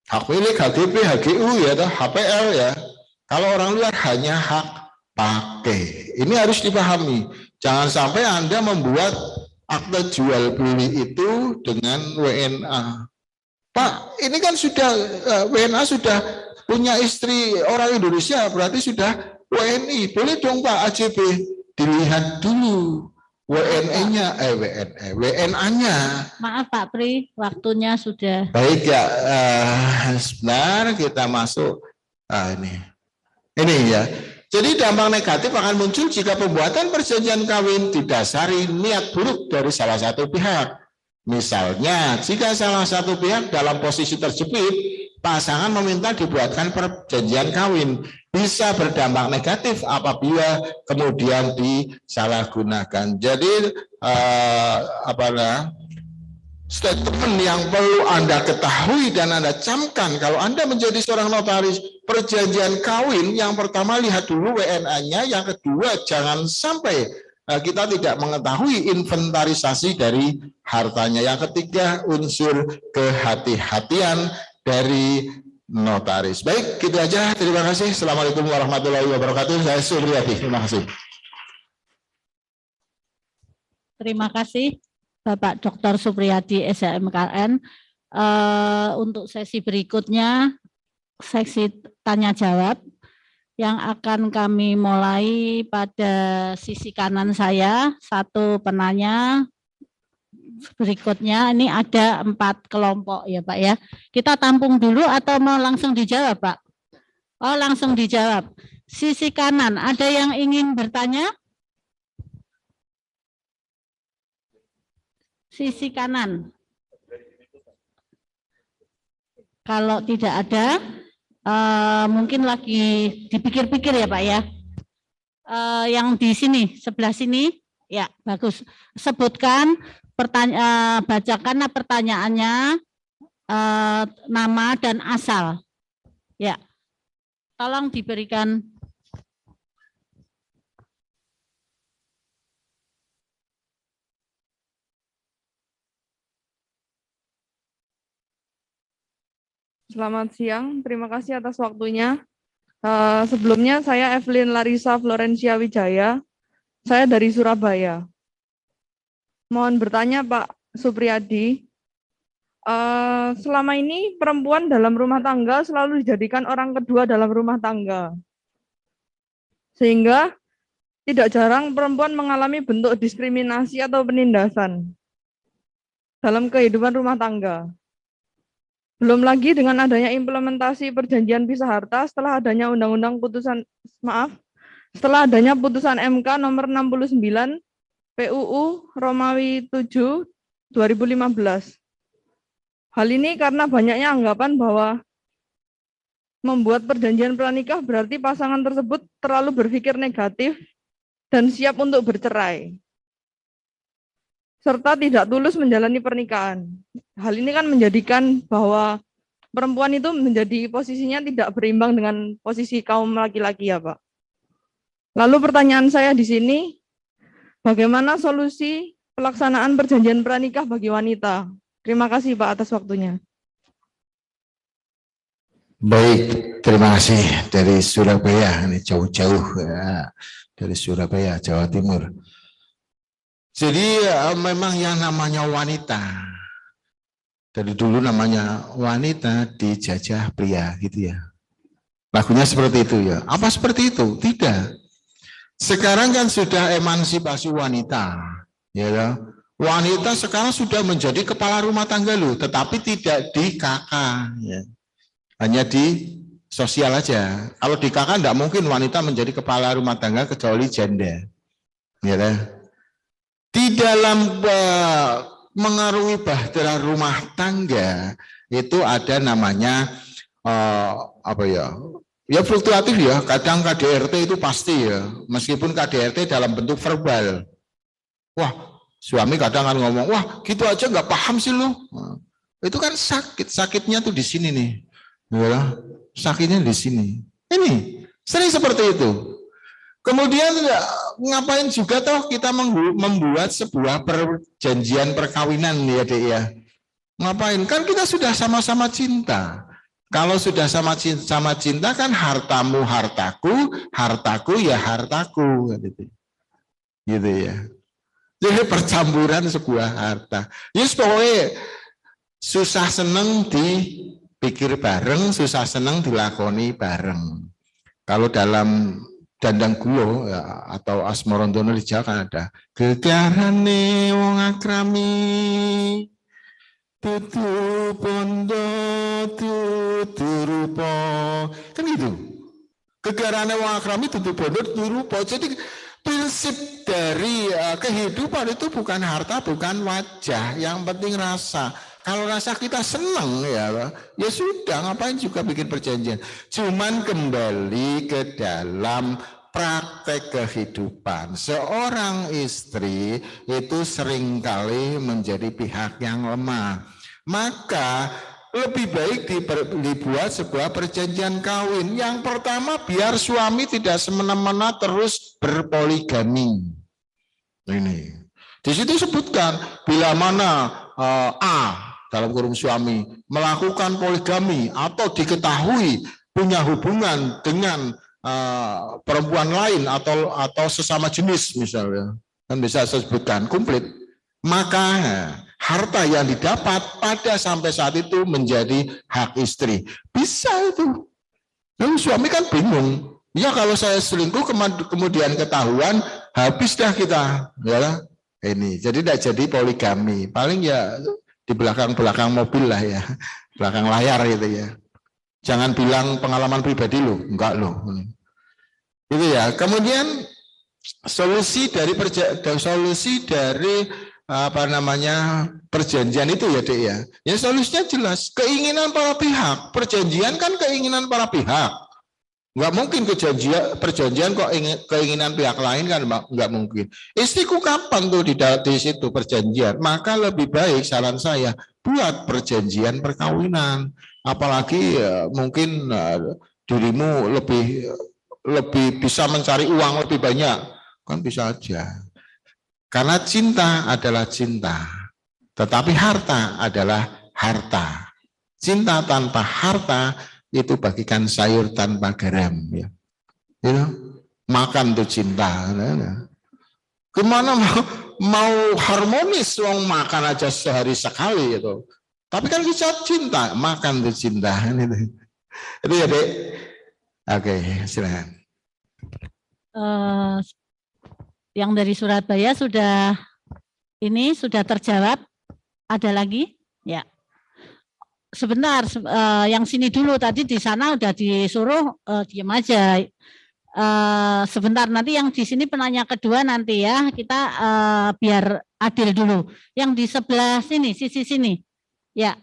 Hak milik HGB, HGU ya, HPL ya. Kalau orang luar hanya hak pakai. Ini harus dipahami. Jangan sampai Anda membuat akte jual beli itu dengan WNA. Pak, ini kan sudah WNA sudah punya istri orang Indonesia, berarti sudah WNI. Boleh dong Pak AJB dilihat dulu WNA-nya. Maaf Pak Pri, waktunya sudah. Baik ya, sebentar kita masuk. Ini ya. Jadi dampak negatif akan muncul jika pembuatan perjanjian kawin didasari niat buruk dari salah satu pihak. Misalnya, jika salah satu pihak dalam posisi terjepit, pasangan meminta dibuatkan perjanjian kawin, bisa berdampak negatif apabila kemudian disalahgunakan. Jadi statement yang perlu Anda ketahui dan Anda camkan kalau Anda menjadi seorang notaris perjanjian kawin, yang pertama lihat dulu WNA-nya, yang kedua jangan sampai kita tidak mengetahui inventarisasi dari hartanya, yang ketiga unsur kehati-hatian dari notaris. Baik, gitu aja. Terima kasih. Assalamualaikum warahmatullahi wabarakatuh. Saya Supriyadi. Terima kasih. Terima kasih Bapak Dr. Supriyadi SHMKN. Untuk sesi berikutnya, sesi tanya jawab yang akan kami mulai pada sisi kanan saya, satu penanya. Berikutnya ini ada 4 kelompok ya Pak ya. Kita tampung dulu atau mau langsung dijawab Pak? Oh langsung dijawab. Sisi kanan ada yang ingin bertanya? Sisi kanan. Kalau tidak ada, mungkin lagi dipikir-pikir ya Pak ya. Yang di sini, sebelah sini, ya bagus. Sebutkan, bacakan pertanyaannya, nama dan asal. Ya, tolong diberikan. Selamat siang, terima kasih atas waktunya. Sebelumnya saya Evelyn Larissa Florencia Wijaya, saya dari Surabaya. Mohon bertanya Pak Supriyadi, selama ini perempuan dalam rumah tangga selalu dijadikan orang kedua dalam rumah tangga. Sehingga tidak jarang perempuan mengalami bentuk diskriminasi atau penindasan dalam kehidupan rumah tangga. Belum lagi dengan adanya implementasi perjanjian pisah harta setelah adanya setelah adanya putusan MK nomor 69 PUU Romawi 7 2015. Hal ini karena banyaknya anggapan bahwa membuat perjanjian pranikah berarti pasangan tersebut terlalu berpikir negatif dan siap untuk bercerai, serta tidak tulus menjalani pernikahan. Hal ini kan menjadikan bahwa perempuan itu menjadi posisinya tidak berimbang dengan posisi kaum laki-laki ya Pak. Lalu pertanyaan saya di sini, bagaimana solusi pelaksanaan perjanjian pranikah bagi wanita? Terima kasih Pak atas waktunya. Baik, terima kasih dari Surabaya, ini jauh-jauh ya, dari Surabaya, Jawa Timur. Jadi memang yang namanya wanita, dari dulu namanya wanita dijajah pria gitu ya. Lagunya seperti itu ya. Apa seperti itu? Tidak. Sekarang kan sudah emansipasi wanita, ya. Wanita sekarang sudah menjadi kepala rumah tangga loh, tetapi tidak di kakak, ya. Hanya di sosial aja. Kalau di kakak tidak mungkin wanita menjadi kepala rumah tangga kecuali janda. Ya, di dalam mengarungi bahtera rumah tangga itu ada namanya apa ya? Ya fluktuatif ya. Kadang KDRT itu pasti ya. Meskipun KDRT dalam bentuk verbal. Wah, suami kadang kan ngomong, wah gitu aja nggak paham sih lu. Itu kan sakitnya tuh di sini nih. Ya, sakitnya di sini. Ini sering seperti itu. Kemudian ngapain juga toh kita membuat sebuah perjanjian perkawinan ya Dek ya. Ngapain? Kan kita sudah sama-sama cinta. Kalau sudah sama cinta kan hartamu hartaku, hartaku ya hartaku gitu. Gitu ya. Jadi percampuran sebuah harta. Yes, pokoknya susah seneng dipikir bareng, susah seneng dilakoni bareng. Kalau dalam Dandang Gulo ya, atau Asmarandono di Jawa kan ada gegarane wong akrami tutu pondo tutu rupa, kan gitu. Gegarane wong akrami tutu pondo tutu rupa. Jadi prinsip dari kehidupan itu bukan harta, bukan wajah, yang penting rasa. Kalau rasa kita senang ya sudah, ngapain juga bikin perjanjian. Cuman kembali ke dalam praktek kehidupan. Seorang istri itu seringkali menjadi pihak yang lemah. Maka lebih baik dibuat sebuah perjanjian kawin. Yang pertama, biar suami tidak semena-mena terus berpoligami. Ini di situ sebutkan bila mana A dalam kurung suami melakukan poligami atau diketahui punya hubungan dengan perempuan lain atau sesama jenis misalnya, kan bisa saya sebutkan komplit, maka harta yang didapat pada sampai saat itu menjadi hak istri. Bisa itu. Lalu suami kan bingung. Ya kalau saya selingkuh kemudian ketahuan, habis dah kita. Ya, ini. Jadi tidak jadi poligami. Paling ya di belakang mobil lah ya. Belakang layar gitu ya. Jangan bilang pengalaman pribadi loh. Enggak loh. Itu ya. Kemudian solusi dari apa namanya perjanjian itu ya Dek ya. Ya solusinya jelas, keinginan para pihak. Perjanjian kan keinginan para pihak. Enggak mungkin perjanjian kok keinginan pihak lain kan enggak mungkin. Istriku kapan tuh di situ perjanjian? Maka lebih baik saran saya buat perjanjian perkawinan. Apalagi mungkin dirimu lebih bisa mencari uang lebih banyak, kan bisa aja. Karena cinta adalah cinta, tetapi harta adalah harta. Cinta tanpa harta itu bagikan sayur tanpa garam, ya. Makan tuh cinta. Gimana mau harmonis, wong makan aja sehari sekali itu. Tapi kan bisa cinta, makan tuh cinta. Itu ya Dek. Oke, silakan. Yang dari Surabaya sudah terjawab. Ada lagi? Ya. Sebentar, yang sini dulu tadi di sana udah disuruh diam aja. Sebentar, nanti yang di sini penanya kedua nanti ya, kita biar adil dulu. Yang di sebelah sini, sisi sini. Ya.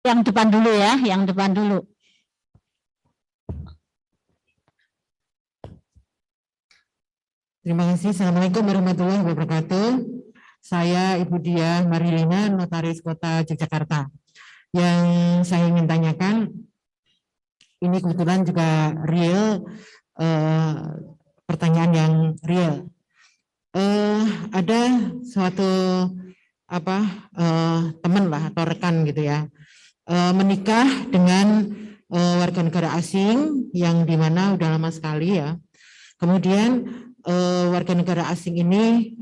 Yang depan dulu ya, yang depan dulu. Terima kasih. Assalamualaikum warahmatullahi wabarakatuh. Saya Ibu Diah Marilina, Notaris Kota Yogyakarta. Yang saya ingin tanyakan, ini kebetulan juga real, pertanyaan yang real. Ada suatu teman lah atau rekan gitu ya, menikah dengan warga negara asing yang dimana udah lama sekali ya. Kemudian warga negara asing ini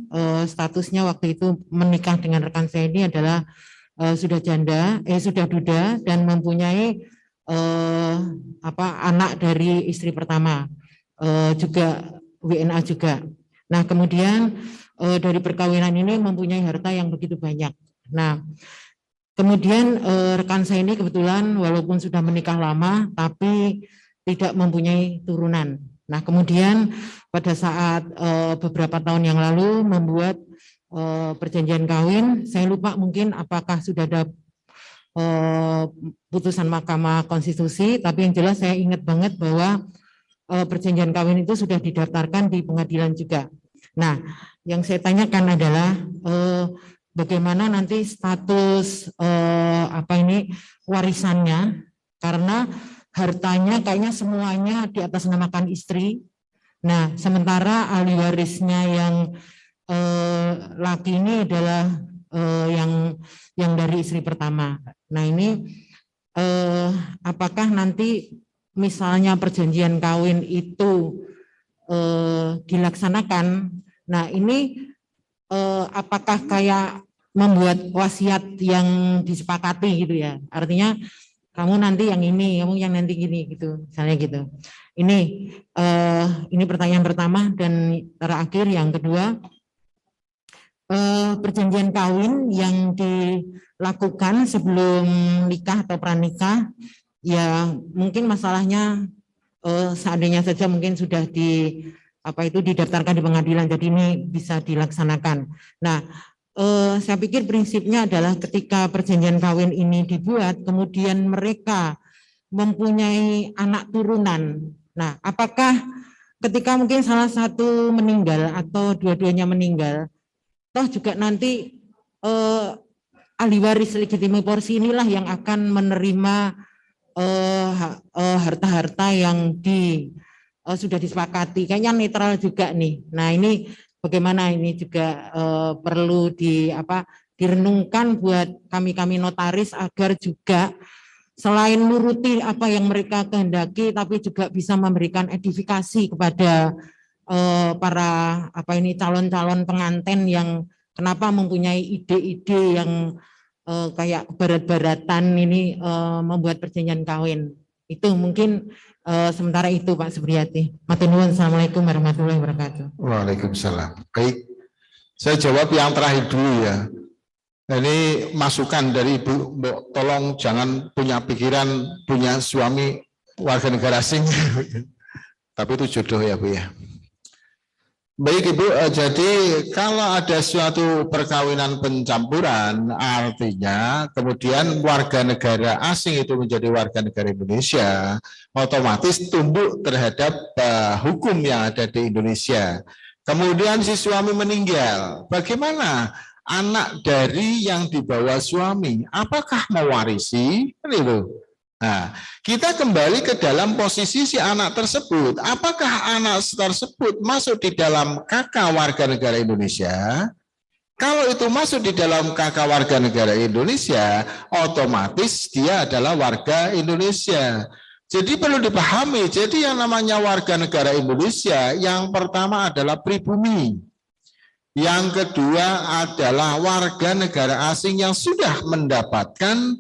statusnya waktu itu menikah dengan rekan saya ini adalah sudah duda dan mempunyai anak dari istri pertama, juga WNA juga. Nah, kemudian dari perkawinan ini mempunyai harta yang begitu banyak. Nah, kemudian rekan saya ini kebetulan walaupun sudah menikah lama tapi tidak mempunyai turunan. Nah, kemudian pada saat beberapa tahun yang lalu membuat perjanjian kawin, saya lupa mungkin apakah sudah ada putusan Mahkamah Konstitusi, tapi yang jelas saya ingat banget bahwa perjanjian kawin itu sudah didaftarkan di pengadilan juga. Nah, yang saya tanyakan adalah bagaimana nanti status warisannya, karena hartanya kayaknya semuanya di atas namakan istri. Nah, sementara ahli warisnya yang laki ini adalah yang dari istri pertama. Nah, ini apakah nanti misalnya perjanjian kawin itu dilaksanakan, nah ini apakah kayak membuat wasiat yang disepakati gitu ya, artinya kamu nanti yang ini, kamu yang nanti gini gitu, misalnya gitu. Ini pertanyaan pertama. Dan terakhir yang kedua, perjanjian kawin yang dilakukan sebelum nikah atau pranikah, ya mungkin masalahnya seandainya saja mungkin sudah didaftarkan di pengadilan, jadi ini bisa dilaksanakan. Nah, saya pikir prinsipnya adalah ketika perjanjian kawin ini dibuat, kemudian mereka mempunyai anak turunan. Nah, apakah ketika mungkin salah satu meninggal atau dua-duanya meninggal, toh juga nanti ahli waris legitimasi porsi inilah yang akan menerima harta-harta yang sudah disepakati, kayaknya netral juga nih. Nah, ini bagaimana, ini juga perlu direnungkan buat kami notaris agar juga selain nuruti apa yang mereka kehendaki, tapi juga bisa memberikan edifikasi kepada para calon-calon pengantin yang kenapa mempunyai ide-ide yang kayak barat-baratan ini membuat perjanjian kawin. Itu mungkin sementara itu Pak Supriyati. Matur nuwun. Assalamualaikum warahmatullahi wabarakatuh. Waalaikumsalam. Baik, saya jawab yang terakhir dulu ya. Ini masukan dari Ibu, tolong jangan punya pikiran punya suami warga negara asing. Tapi itu jodoh ya Bu ya. Baik Ibu, jadi kalau ada suatu perkawinan pencampuran, artinya kemudian warga negara asing itu menjadi warga negara Indonesia, otomatis tunduk terhadap hukum yang ada di Indonesia. Kemudian si suami meninggal, bagaimana anak dari yang dibawa suami? Apakah mewarisi? Nah, kita kembali ke dalam posisi si anak tersebut. Apakah anak tersebut masuk di dalam KK warga negara Indonesia? Kalau itu masuk di dalam KK warga negara Indonesia, otomatis dia adalah warga Indonesia. Jadi perlu dipahami, jadi yang namanya warga negara Indonesia, yang pertama adalah pribumi. Yang kedua adalah warga negara asing yang sudah mendapatkan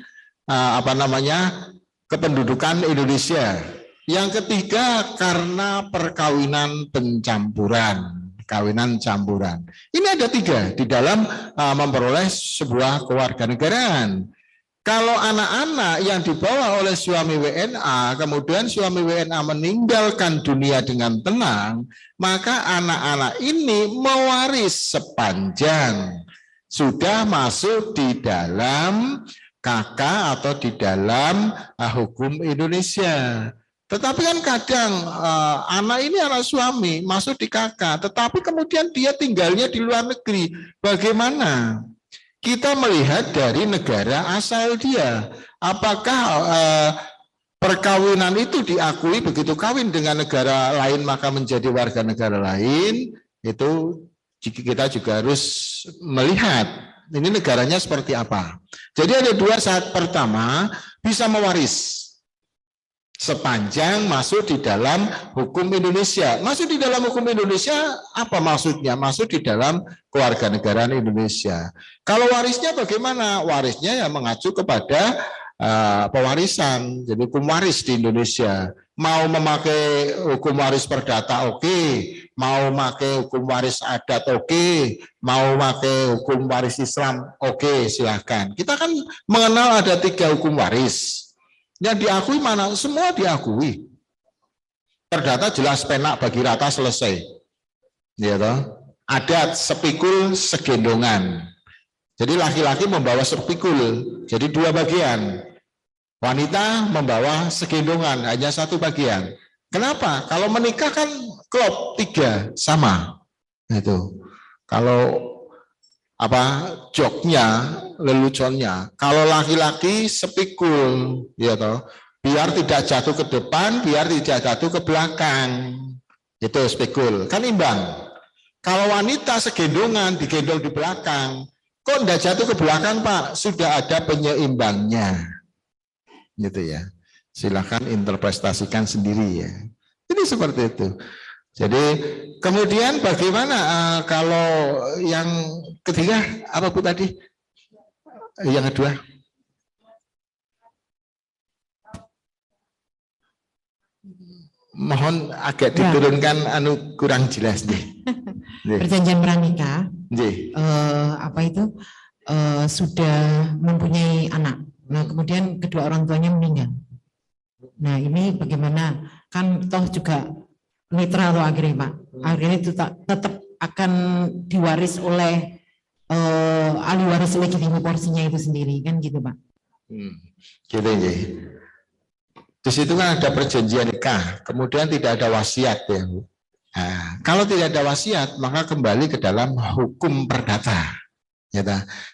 kependudukan Indonesia. Yang ketiga karena perkawinan pencampuran, kawinan campuran. Ini ada tiga di dalam memperoleh sebuah kewarganegaraan. Kalau anak-anak yang dibawa oleh suami WNA, kemudian suami WNA meninggalkan dunia dengan tenang, maka anak-anak ini mewaris sepanjang sudah masuk di dalam KK atau di dalam hukum Indonesia. Tetapi kan kadang anak ini anak suami masuk di KK, tetapi kemudian dia tinggalnya di luar negeri. Bagaimana? Kita melihat dari negara asal dia. Apakah perkawinan itu diakui begitu kawin dengan negara lain maka menjadi warga negara lain? Itu kita juga harus melihat ini negaranya seperti apa. Jadi ada dua syarat. Pertama, bisa mewaris sepanjang masuk di dalam hukum Indonesia. Masuk di dalam hukum Indonesia apa maksudnya? Masuk di dalam kewarganegaraan Indonesia. Kalau warisnya bagaimana? Warisnya ya mengacu kepada pewarisan. Jadi hukum waris di Indonesia. Mau memakai hukum waris perdata oke, mau memakai hukum waris adat oke, mau memakai hukum waris Islam oke, silahkan. Kita kan mengenal ada 3 hukum waris. Yang diakui mana? Semua diakui. Perdata jelas penak bagi rata selesai. Ya toh? Adat sepikul segendongan. Jadi laki-laki membawa sepikul, jadi 2 bagian. Wanita membawa segendongan, hanya 1 bagian. Kenapa? Kalau menikah kan klop 3 sama. Itu. Kalau joknya, leluconnya. Kalau laki-laki sepikul, ya toh, biar tidak jatuh ke depan, biar tidak jatuh ke belakang. Itu sepikul, kan imbang. Kalau wanita segendongan, digendong di belakang, kok tidak jatuh ke belakang, Pak? Sudah ada penyeimbangnya. Gitu ya. Silakan interpretasikan sendiri ya. Ini seperti itu. Jadi kemudian bagaimana kalau yang ketiga apa Bu tadi? Yang kedua? Mohon agak diturunkan kurang jelas nih. Perjanjian pranikah sudah mempunyai anak. Nah, kemudian kedua orang tuanya meninggal. Nah, ini bagaimana? Kan toh juga netral loh akhirnya Pak. Akhirnya itu tetap akan diwaris oleh ahli waris legitim porsinya itu sendiri, kan gitu Pak. Gitu ya. Di situ kan ada perjanjian nikah, kemudian tidak ada wasiat ya. Nah, kalau tidak ada wasiat, maka kembali ke dalam hukum perdata. Ya,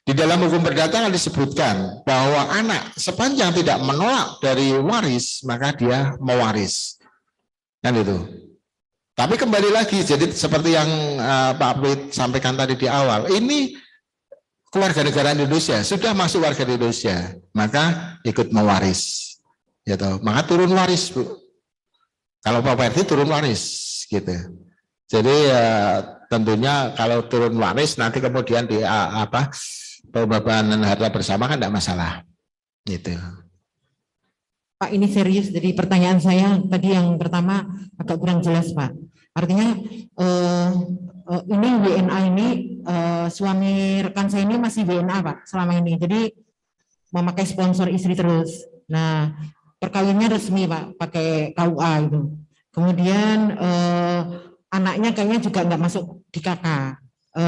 di dalam hukum perdata disebutkan bahwa anak sepanjang tidak menolak dari waris, maka dia mewaris. Kan itu. Tapi kembali lagi, jadi seperti yang Pak Prit sampaikan tadi di awal, ini kewarganegaraan Indonesia, sudah masuk warga Indonesia, maka ikut mewaris. Ya toh, maka turun waris, Bu. Kalau properti turun waris, gitu. Jadi tentunya kalau turun waris nanti kemudian di pembagian harta bersama kan tidak masalah. Gitu. Pak, ini serius. Jadi pertanyaan saya tadi yang pertama agak kurang jelas, Pak. Artinya ini WNA ini suami rekan saya ini masih WNA, Pak, selama ini. Jadi memakai sponsor istri terus. Nah, perkawinnya resmi, Pak, pakai KUA itu. Kemudian anaknya kayaknya juga nggak masuk di KK.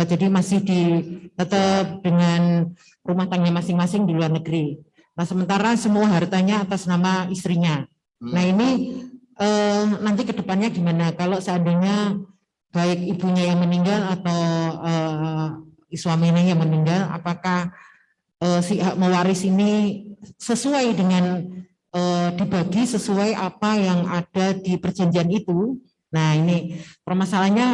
Jadi masih tetap dengan rumah tangga masing-masing di luar negeri. Nah, sementara semua hartanya atas nama istrinya. Nah, ini nanti ke depannya gimana? Kalau seandainya baik ibunya yang meninggal atau suaminya yang meninggal, apakah si hak mewaris ini sesuai dengan dibagi sesuai apa yang ada di perjanjian itu? Nah, ini permasalahannya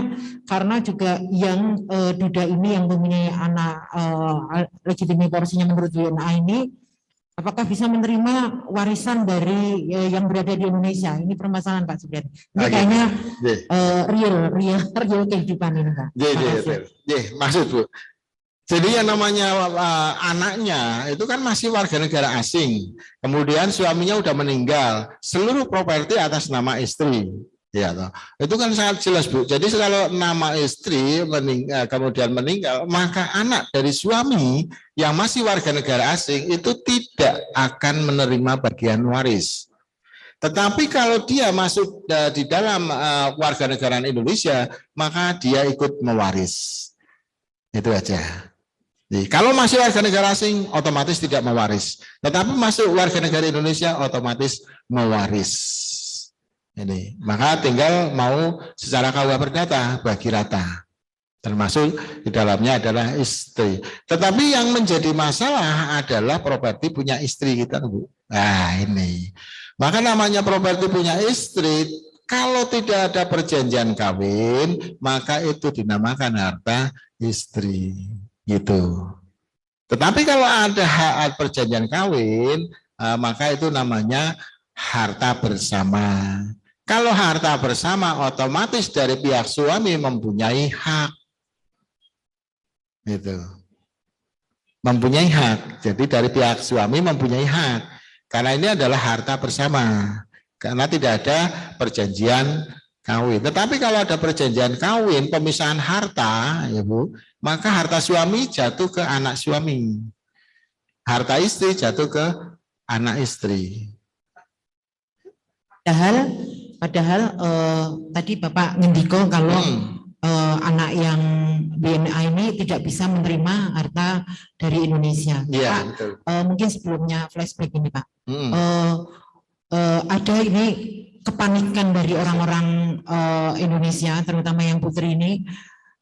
karena juga yang duda ini yang mempunyai anak legitimasi porsinya menurut WNA ini, apakah bisa menerima warisan dari yang berada di Indonesia? Ini permasalahan Pak sebenarnya. Ini kayaknya real kehidupan ini Pak. Maksud Bu. Jadi yang namanya anaknya itu kan masih warga negara asing. Kemudian suaminya udah meninggal, seluruh properti atas nama istri. Ya, itu kan sangat jelas Bu. Jadi kalau nama istri kemudian meninggal, maka anak dari suami yang masih warga negara asing itu tidak akan menerima bagian waris. Tetapi kalau dia masuk di dalam warga negara Indonesia, maka dia ikut mewaris. Itu aja. Jadi, kalau masih warga negara asing otomatis tidak mewaris. Tetapi masuk warga negara Indonesia otomatis mewaris. Ini, maka tinggal mau secara KUH Perdata bagi rata. Termasuk di dalamnya adalah istri. Tetapi yang menjadi masalah adalah properti punya istri kita, Bu. Nah, ini. Maka namanya properti punya istri, kalau tidak ada perjanjian kawin, maka itu dinamakan harta istri. Gitu. Tetapi kalau ada hak perjanjian kawin, maka itu namanya harta bersama. Kalau harta bersama, otomatis dari pihak suami mempunyai hak. Gitu. Mempunyai hak. Jadi dari pihak suami mempunyai hak. Karena ini adalah harta bersama. Karena tidak ada perjanjian kawin. Tetapi kalau ada perjanjian kawin, pemisahan harta, ya Bu, maka harta suami jatuh ke anak suami. Harta istri jatuh ke anak istri. Padahal tadi Bapak ngendiko kalau anak yang BNA ini tidak bisa menerima harta dari Indonesia. Iya, Pak, betul. Mungkin sebelumnya flashback ini Pak. Ada ini kepanikan dari orang-orang Indonesia, terutama yang putri ini,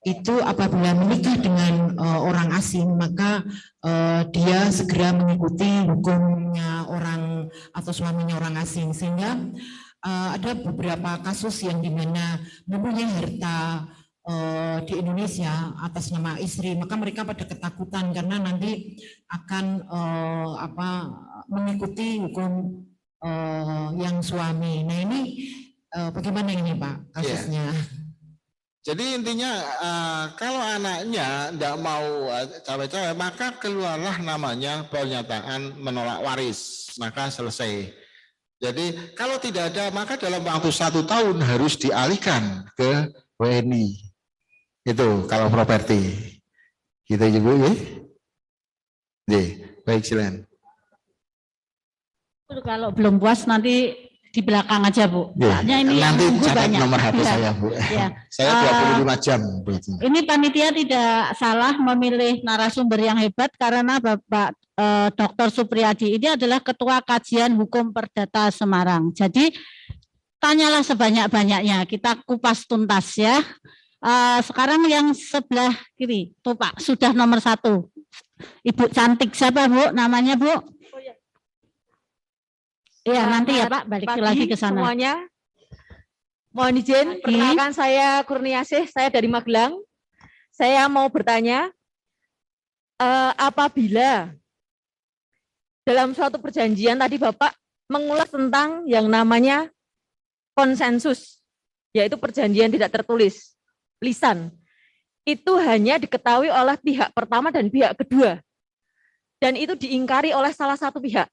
itu apabila menikah dengan orang asing, maka dia segera mengikuti hukumnya orang atau suaminya orang asing, sehingga ada beberapa kasus yang dimana mempunyai harta di Indonesia atas nama istri, maka mereka pada ketakutan karena nanti akan mengikuti hukum yang suami. Nah ini bagaimana ini Pak kasusnya? Jadi intinya kalau anaknya tidak mau cawe-cawe, maka keluarlah namanya pernyataan menolak waris, maka selesai. Jadi kalau tidak ada, maka dalam waktu 1 tahun harus dialihkan ke WNI. Itu kalau properti. Gitu ya Bu ya. Baik, silakan. Kalau belum puas nanti di belakang aja Bu. Soalnya ini nanti catat banyak. nomor HP saya Bu. Ya. Saya 25 jam. Ini panitia tidak salah memilih narasumber yang hebat karena Bapak Dr. Supriyadi ini adalah Ketua Kajian Hukum Perdata Semarang. Jadi tanyalah sebanyak-banyaknya, kita kupas tuntas ya. Sekarang yang sebelah kiri, tuh Pak, sudah nomor 1. Ibu cantik siapa Bu? Namanya Bu? Iya nanti ya Pak, balik lagi ke sana. Semuanya, mohon izin, perkenalkan saya Kurniasih, saya dari Magelang. Saya mau bertanya, apabila dalam suatu perjanjian tadi Bapak mengulas tentang yang namanya konsensus, yaitu perjanjian tidak tertulis, lisan, itu hanya diketahui oleh pihak pertama dan pihak kedua, dan itu diingkari oleh salah satu pihak.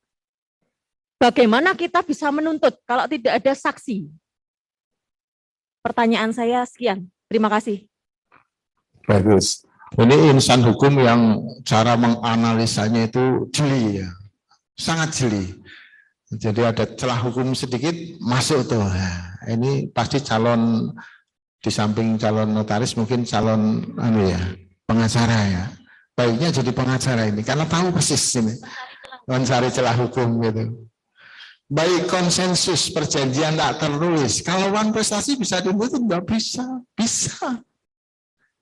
Bagaimana kita bisa menuntut kalau tidak ada saksi? Pertanyaan saya sekian. Terima kasih. Bagus. Ini insan hukum yang cara menganalisanya itu jeli ya. Sangat jeli. Jadi ada celah hukum sedikit masuk tuh. Nah, ini pasti calon, di samping calon notaris mungkin calon pengacara ya. Baiknya jadi pengacara ini karena tahu persis ini. Mencari celah hukum gitu. Baik konsensus perjanjian tak tertulis. Kalau uang prestasi bisa dibuat, enggak bisa. Bisa.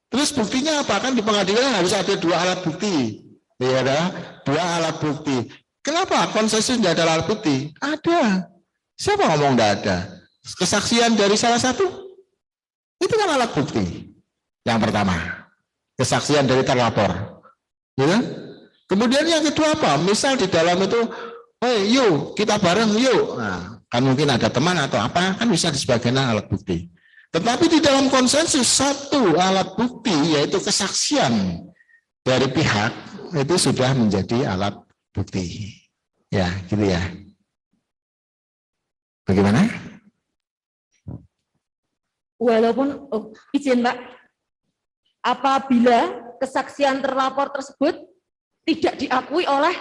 Terus buktinya apa? Kan di pengadilan harus ada 2 alat bukti. Ya ada 2 alat bukti. Kenapa konsensus tidak ada alat bukti? Ada. Siapa ngomong enggak ada? Kesaksian dari salah satu. Itu kan alat bukti. Yang pertama. Kesaksian dari terlapor. Ya? Kemudian yang kedua apa? Misal di dalam itu yuk kita bareng yuk. Nah, kan mungkin ada teman atau apa, kan bisa sebagai alat bukti. Tetapi di dalam konsensus 1 alat bukti yaitu kesaksian dari pihak itu sudah menjadi alat bukti. Ya, gitu ya. Bagaimana? Walaupun izin Pak, apabila kesaksian terlapor tersebut tidak diakui oleh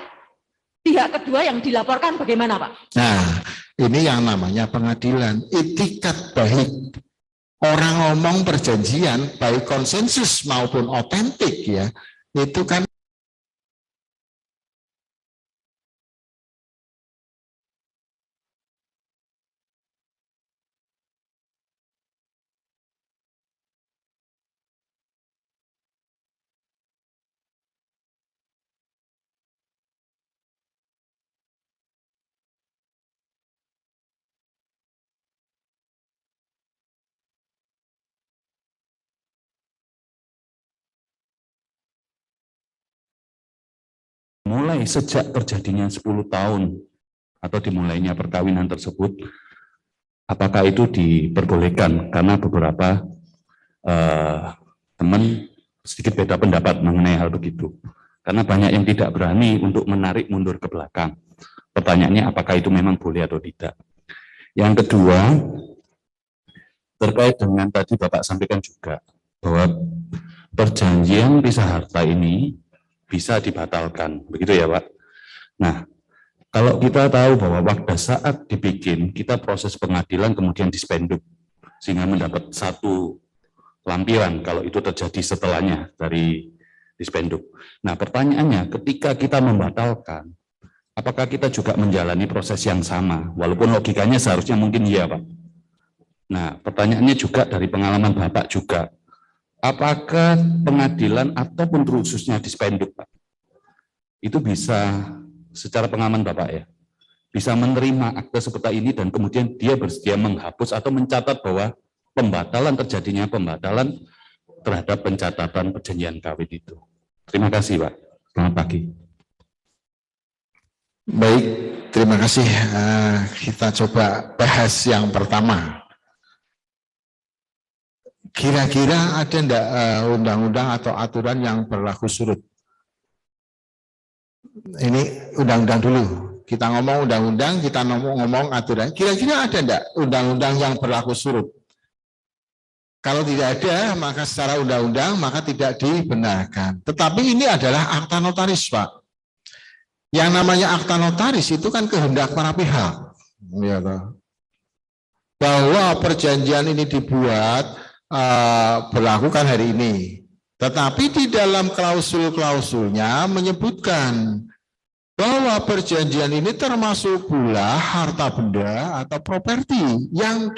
pihak kedua yang dilaporkan, bagaimana Pak? Nah, ini yang namanya pengadilan. Itikat baik. Orang ngomong perjanjian, baik konsensus maupun otentik ya, itu kan dimulai sejak terjadinya 10 tahun atau dimulainya perkawinan tersebut, apakah itu diperbolehkan? Karena beberapa teman sedikit beda pendapat mengenai hal begitu. Karena banyak yang tidak berani untuk menarik mundur ke belakang. Pertanyaannya apakah itu memang boleh atau tidak. Yang kedua, terkait dengan tadi Bapak sampaikan juga, bahwa perjanjian pisah harta ini bisa dibatalkan. Begitu ya Pak? Nah, kalau kita tahu bahwa pada saat dibikin, kita proses pengadilan kemudian dispenduk, sehingga mendapat satu lampiran kalau itu terjadi setelahnya dari dispenduk. Nah, pertanyaannya, ketika kita membatalkan, apakah kita juga menjalani proses yang sama? Walaupun logikanya seharusnya mungkin iya, Pak. Nah, pertanyaannya juga dari pengalaman Bapak juga, apakah pengadilan ataupun khususnya dispenduk, Pak, itu bisa secara pengalaman Bapak ya, bisa menerima akte seperti ini dan kemudian dia bersedia menghapus atau mencatat bahwa pembatalan terjadinya pembatalan terhadap pencatatan perjanjian kawin itu. Terima kasih Pak. Selamat pagi. Baik, terima kasih. Kita coba bahas yang pertama. Kira-kira ada enggak undang-undang atau aturan yang berlaku surut? Ini undang-undang dulu. Kita ngomong undang-undang, kita ngomong aturan. Kira-kira ada enggak undang-undang yang berlaku surut? Kalau tidak ada, maka secara undang-undang maka tidak dibenarkan. Tetapi ini adalah akta notaris, Pak. Yang namanya akta notaris itu kan kehendak para pihak. Ya, bahwa perjanjian ini dibuat berlakukan hari ini. Tetapi di dalam klausul-klausulnya menyebutkan bahwa perjanjian ini termasuk pula harta benda atau properti yang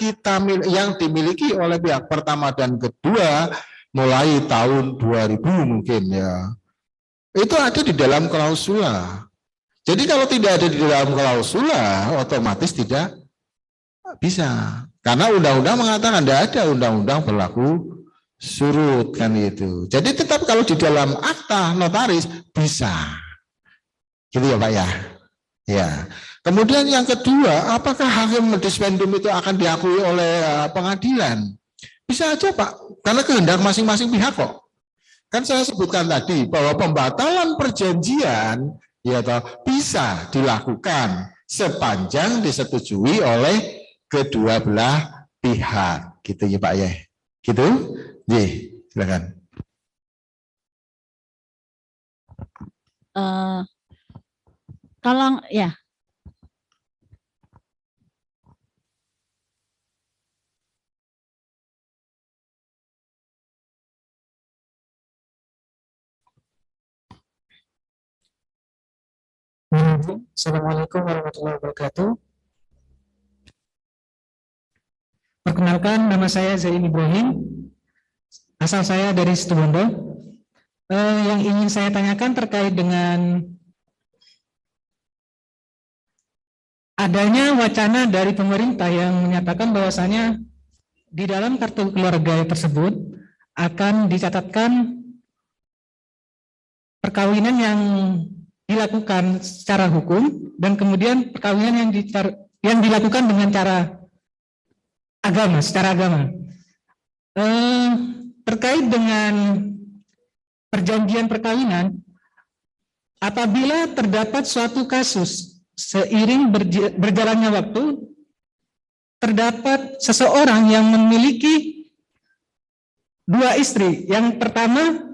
dimiliki oleh pihak pertama dan kedua mulai tahun 2000 mungkin ya. Itu ada di dalam klausula. Jadi kalau tidak ada di dalam klausula otomatis tidak bisa. Karena undang-undang mengatakan tidak ada undang-undang berlaku surut kan itu. Jadi tetap kalau di dalam akta notaris bisa. Gitu ya Pak ya. Ya. Kemudian yang kedua, apakah hakim dispendum itu akan diakui oleh pengadilan? Bisa aja Pak, karena kehendak masing-masing pihak kok. Kan saya sebutkan tadi bahwa pembatalan perjanjian ya toh, bisa dilakukan sepanjang disetujui oleh kedua belah pihak. Gitu ya Pak ya. Gitu? Ji, silakan. Kalau ya, Assalamualaikum warahmatullahi wabarakatuh. Perkenalkan, nama saya Zain Ibrahim. Asal saya dari Situbondo. Yang ingin saya tanyakan terkait dengan adanya wacana dari pemerintah yang menyatakan bahwasanya di dalam kartu keluarga tersebut akan dicatatkan perkawinan yang dilakukan secara hukum dan kemudian perkawinan yang dilakukan dengan cara agama, secara agama. Terkait dengan perjanjian perkawinan, apabila terdapat suatu kasus seiring berjalannya waktu, terdapat seseorang yang memiliki dua istri. Yang pertama,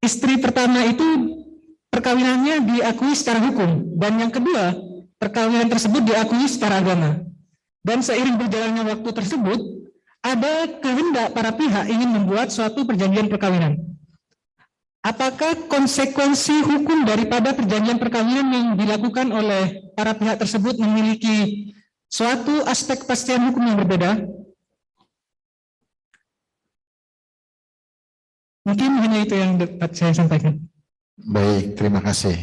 istri pertama itu perkawinannya diakui secara hukum, dan yang kedua, perkawinan tersebut diakui secara agama. Dan seiring berjalannya waktu tersebut, ada kehendak para pihak ingin membuat suatu perjanjian perkawinan. Apakah konsekuensi hukum daripada perjanjian perkawinan yang dilakukan oleh para pihak tersebut memiliki suatu aspek kepastian hukum yang berbeda? Mungkin hanya itu yang dapat saya sampaikan. Baik, terima kasih.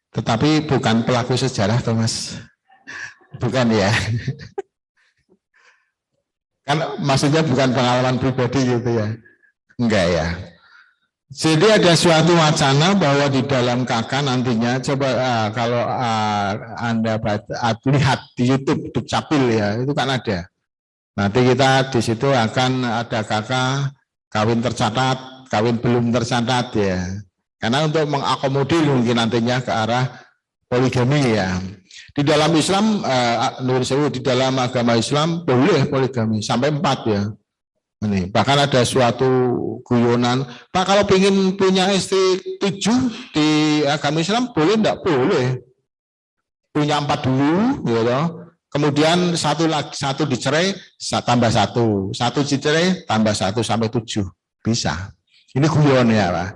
Tetapi bukan pelaku sejarah, Thomas. Bukan ya. Kan maksudnya bukan pengalaman pribadi gitu ya. Enggak ya. Jadi ada suatu wacana bahwa di dalam KK nantinya, coba kalau Anda lihat di YouTube Dukcapil ya, itu kan ada. Nanti kita di situ akan ada KK kawin tercatat, kawin belum tercatat ya. Karena untuk mengakomodir mungkin nantinya ke arah poligami ya. Di dalam Islam, di dalam agama Islam boleh poligami sampai 4 ya. Ini bahkan ada suatu guyonan, Pak kalau ingin punya istri 7 di agama Islam boleh enggak? Boleh. Punya 4 dulu, gitu. Kemudian satu dicerai tambah 1, satu dicerai tambah 1 sampai 7 bisa. Ini guyon ya Pak.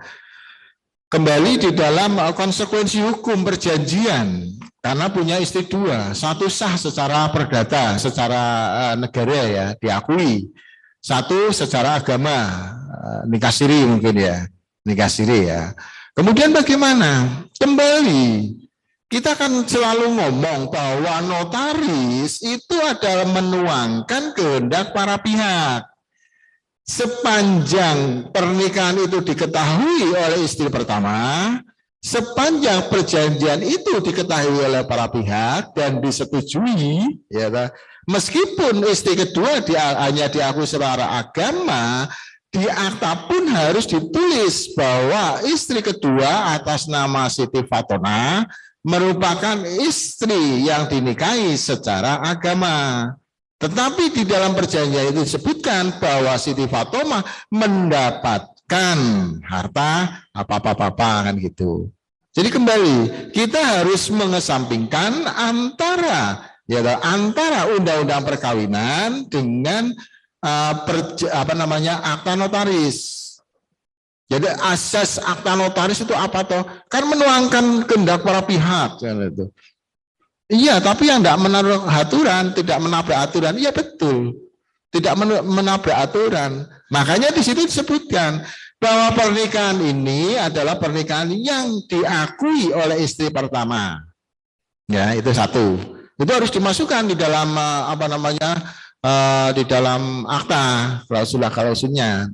Kembali di dalam konsekuensi hukum perjanjian, karena punya istri 2, satu sah secara perdata, secara negara ya diakui, satu secara agama, nikah siri mungkin ya, nikah siri ya. Kemudian bagaimana? Kembali kita kan selalu ngomong bahwa notaris itu adalah menuangkan kehendak para pihak. Sepanjang pernikahan itu diketahui oleh istri pertama, sepanjang perjanjian itu diketahui oleh para pihak dan disetujui, ya, meskipun istri kedua hanya diakui secara agama, di akta pun harus ditulis bahwa istri kedua atas nama Siti Fatona merupakan istri yang dinikahi secara agama. Tetapi di dalam perjanjian itu disebutkan bahwa Siti Fatoma mendapatkan harta apa-apa kan gitu. Jadi kembali kita harus mengesampingkan antara undang-undang perkawinan dengan akta notaris. Jadi asas akta notaris itu apa toh? Kan menuangkan kehendak para pihak kan itu. Iya, tapi yang tidak menabrak aturan, tidak menabrak aturan, iya betul, tidak menabrak aturan. Makanya di situ disebutkan bahwa pernikahan ini adalah pernikahan yang diakui oleh istri pertama. Ya, itu satu. Itu harus dimasukkan di dalam di dalam akta klausulnya.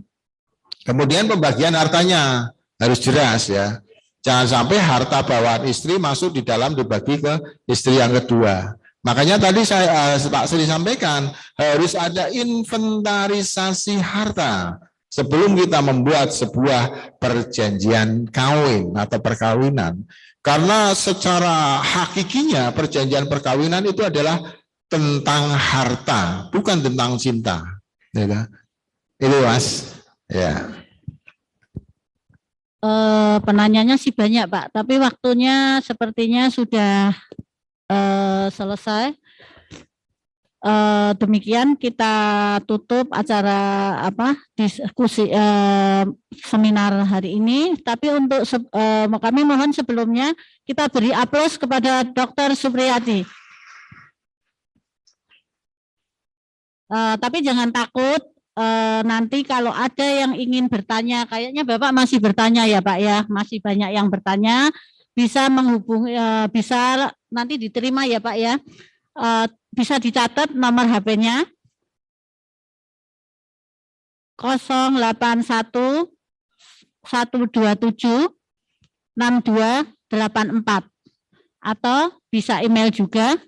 Kemudian pembagian hartanya harus jelas ya. Jangan sampai harta bawaan istri masuk di dalam dibagi ke istri yang kedua. Makanya tadi Pak Sri sampaikan harus ada inventarisasi harta sebelum kita membuat sebuah perjanjian kawin atau perkawinan. Karena secara hakikinya perjanjian perkawinan itu adalah tentang harta, bukan tentang cinta. Ya, itu Mas. Ya. Penanyanya sih banyak Pak, tapi waktunya sepertinya sudah selesai. Demikian kita tutup acara diskusi seminar hari ini. Tapi untuk kami mohon sebelumnya kita beri aplaus kepada Dr. Supriyadi. Tapi jangan takut. Nanti kalau ada yang ingin bertanya, kayaknya Bapak masih bertanya ya Pak ya, masih banyak yang bertanya, bisa menghubungi, bisa nanti diterima ya Pak ya, bisa dicatat nomor HP-nya 081 127 6284 atau bisa email juga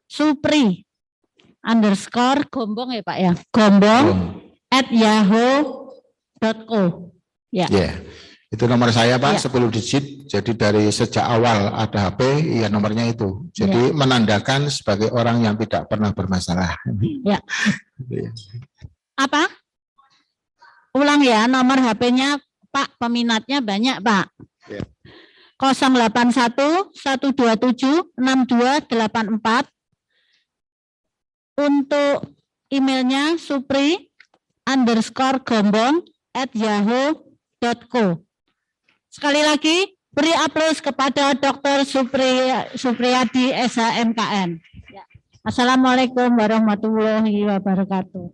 supri_gombong ya Pak ya, gombong@yahoo.co ya. Yeah. Itu nomor saya Pak, 10 digit. Jadi dari sejak awal ada HP, ya nomornya itu. Jadi menandakan sebagai orang yang tidak pernah bermasalah. Ya. Apa? Ulang ya, nomor HP-nya Pak, peminatnya banyak Pak. Ya. 081 127 6284. Untuk emailnya supri_gombong@yahoo.co. Sekali lagi beri aplaus kepada Dr. Supriyadi SHMKN. Assalamualaikum warahmatullahi wabarakatuh.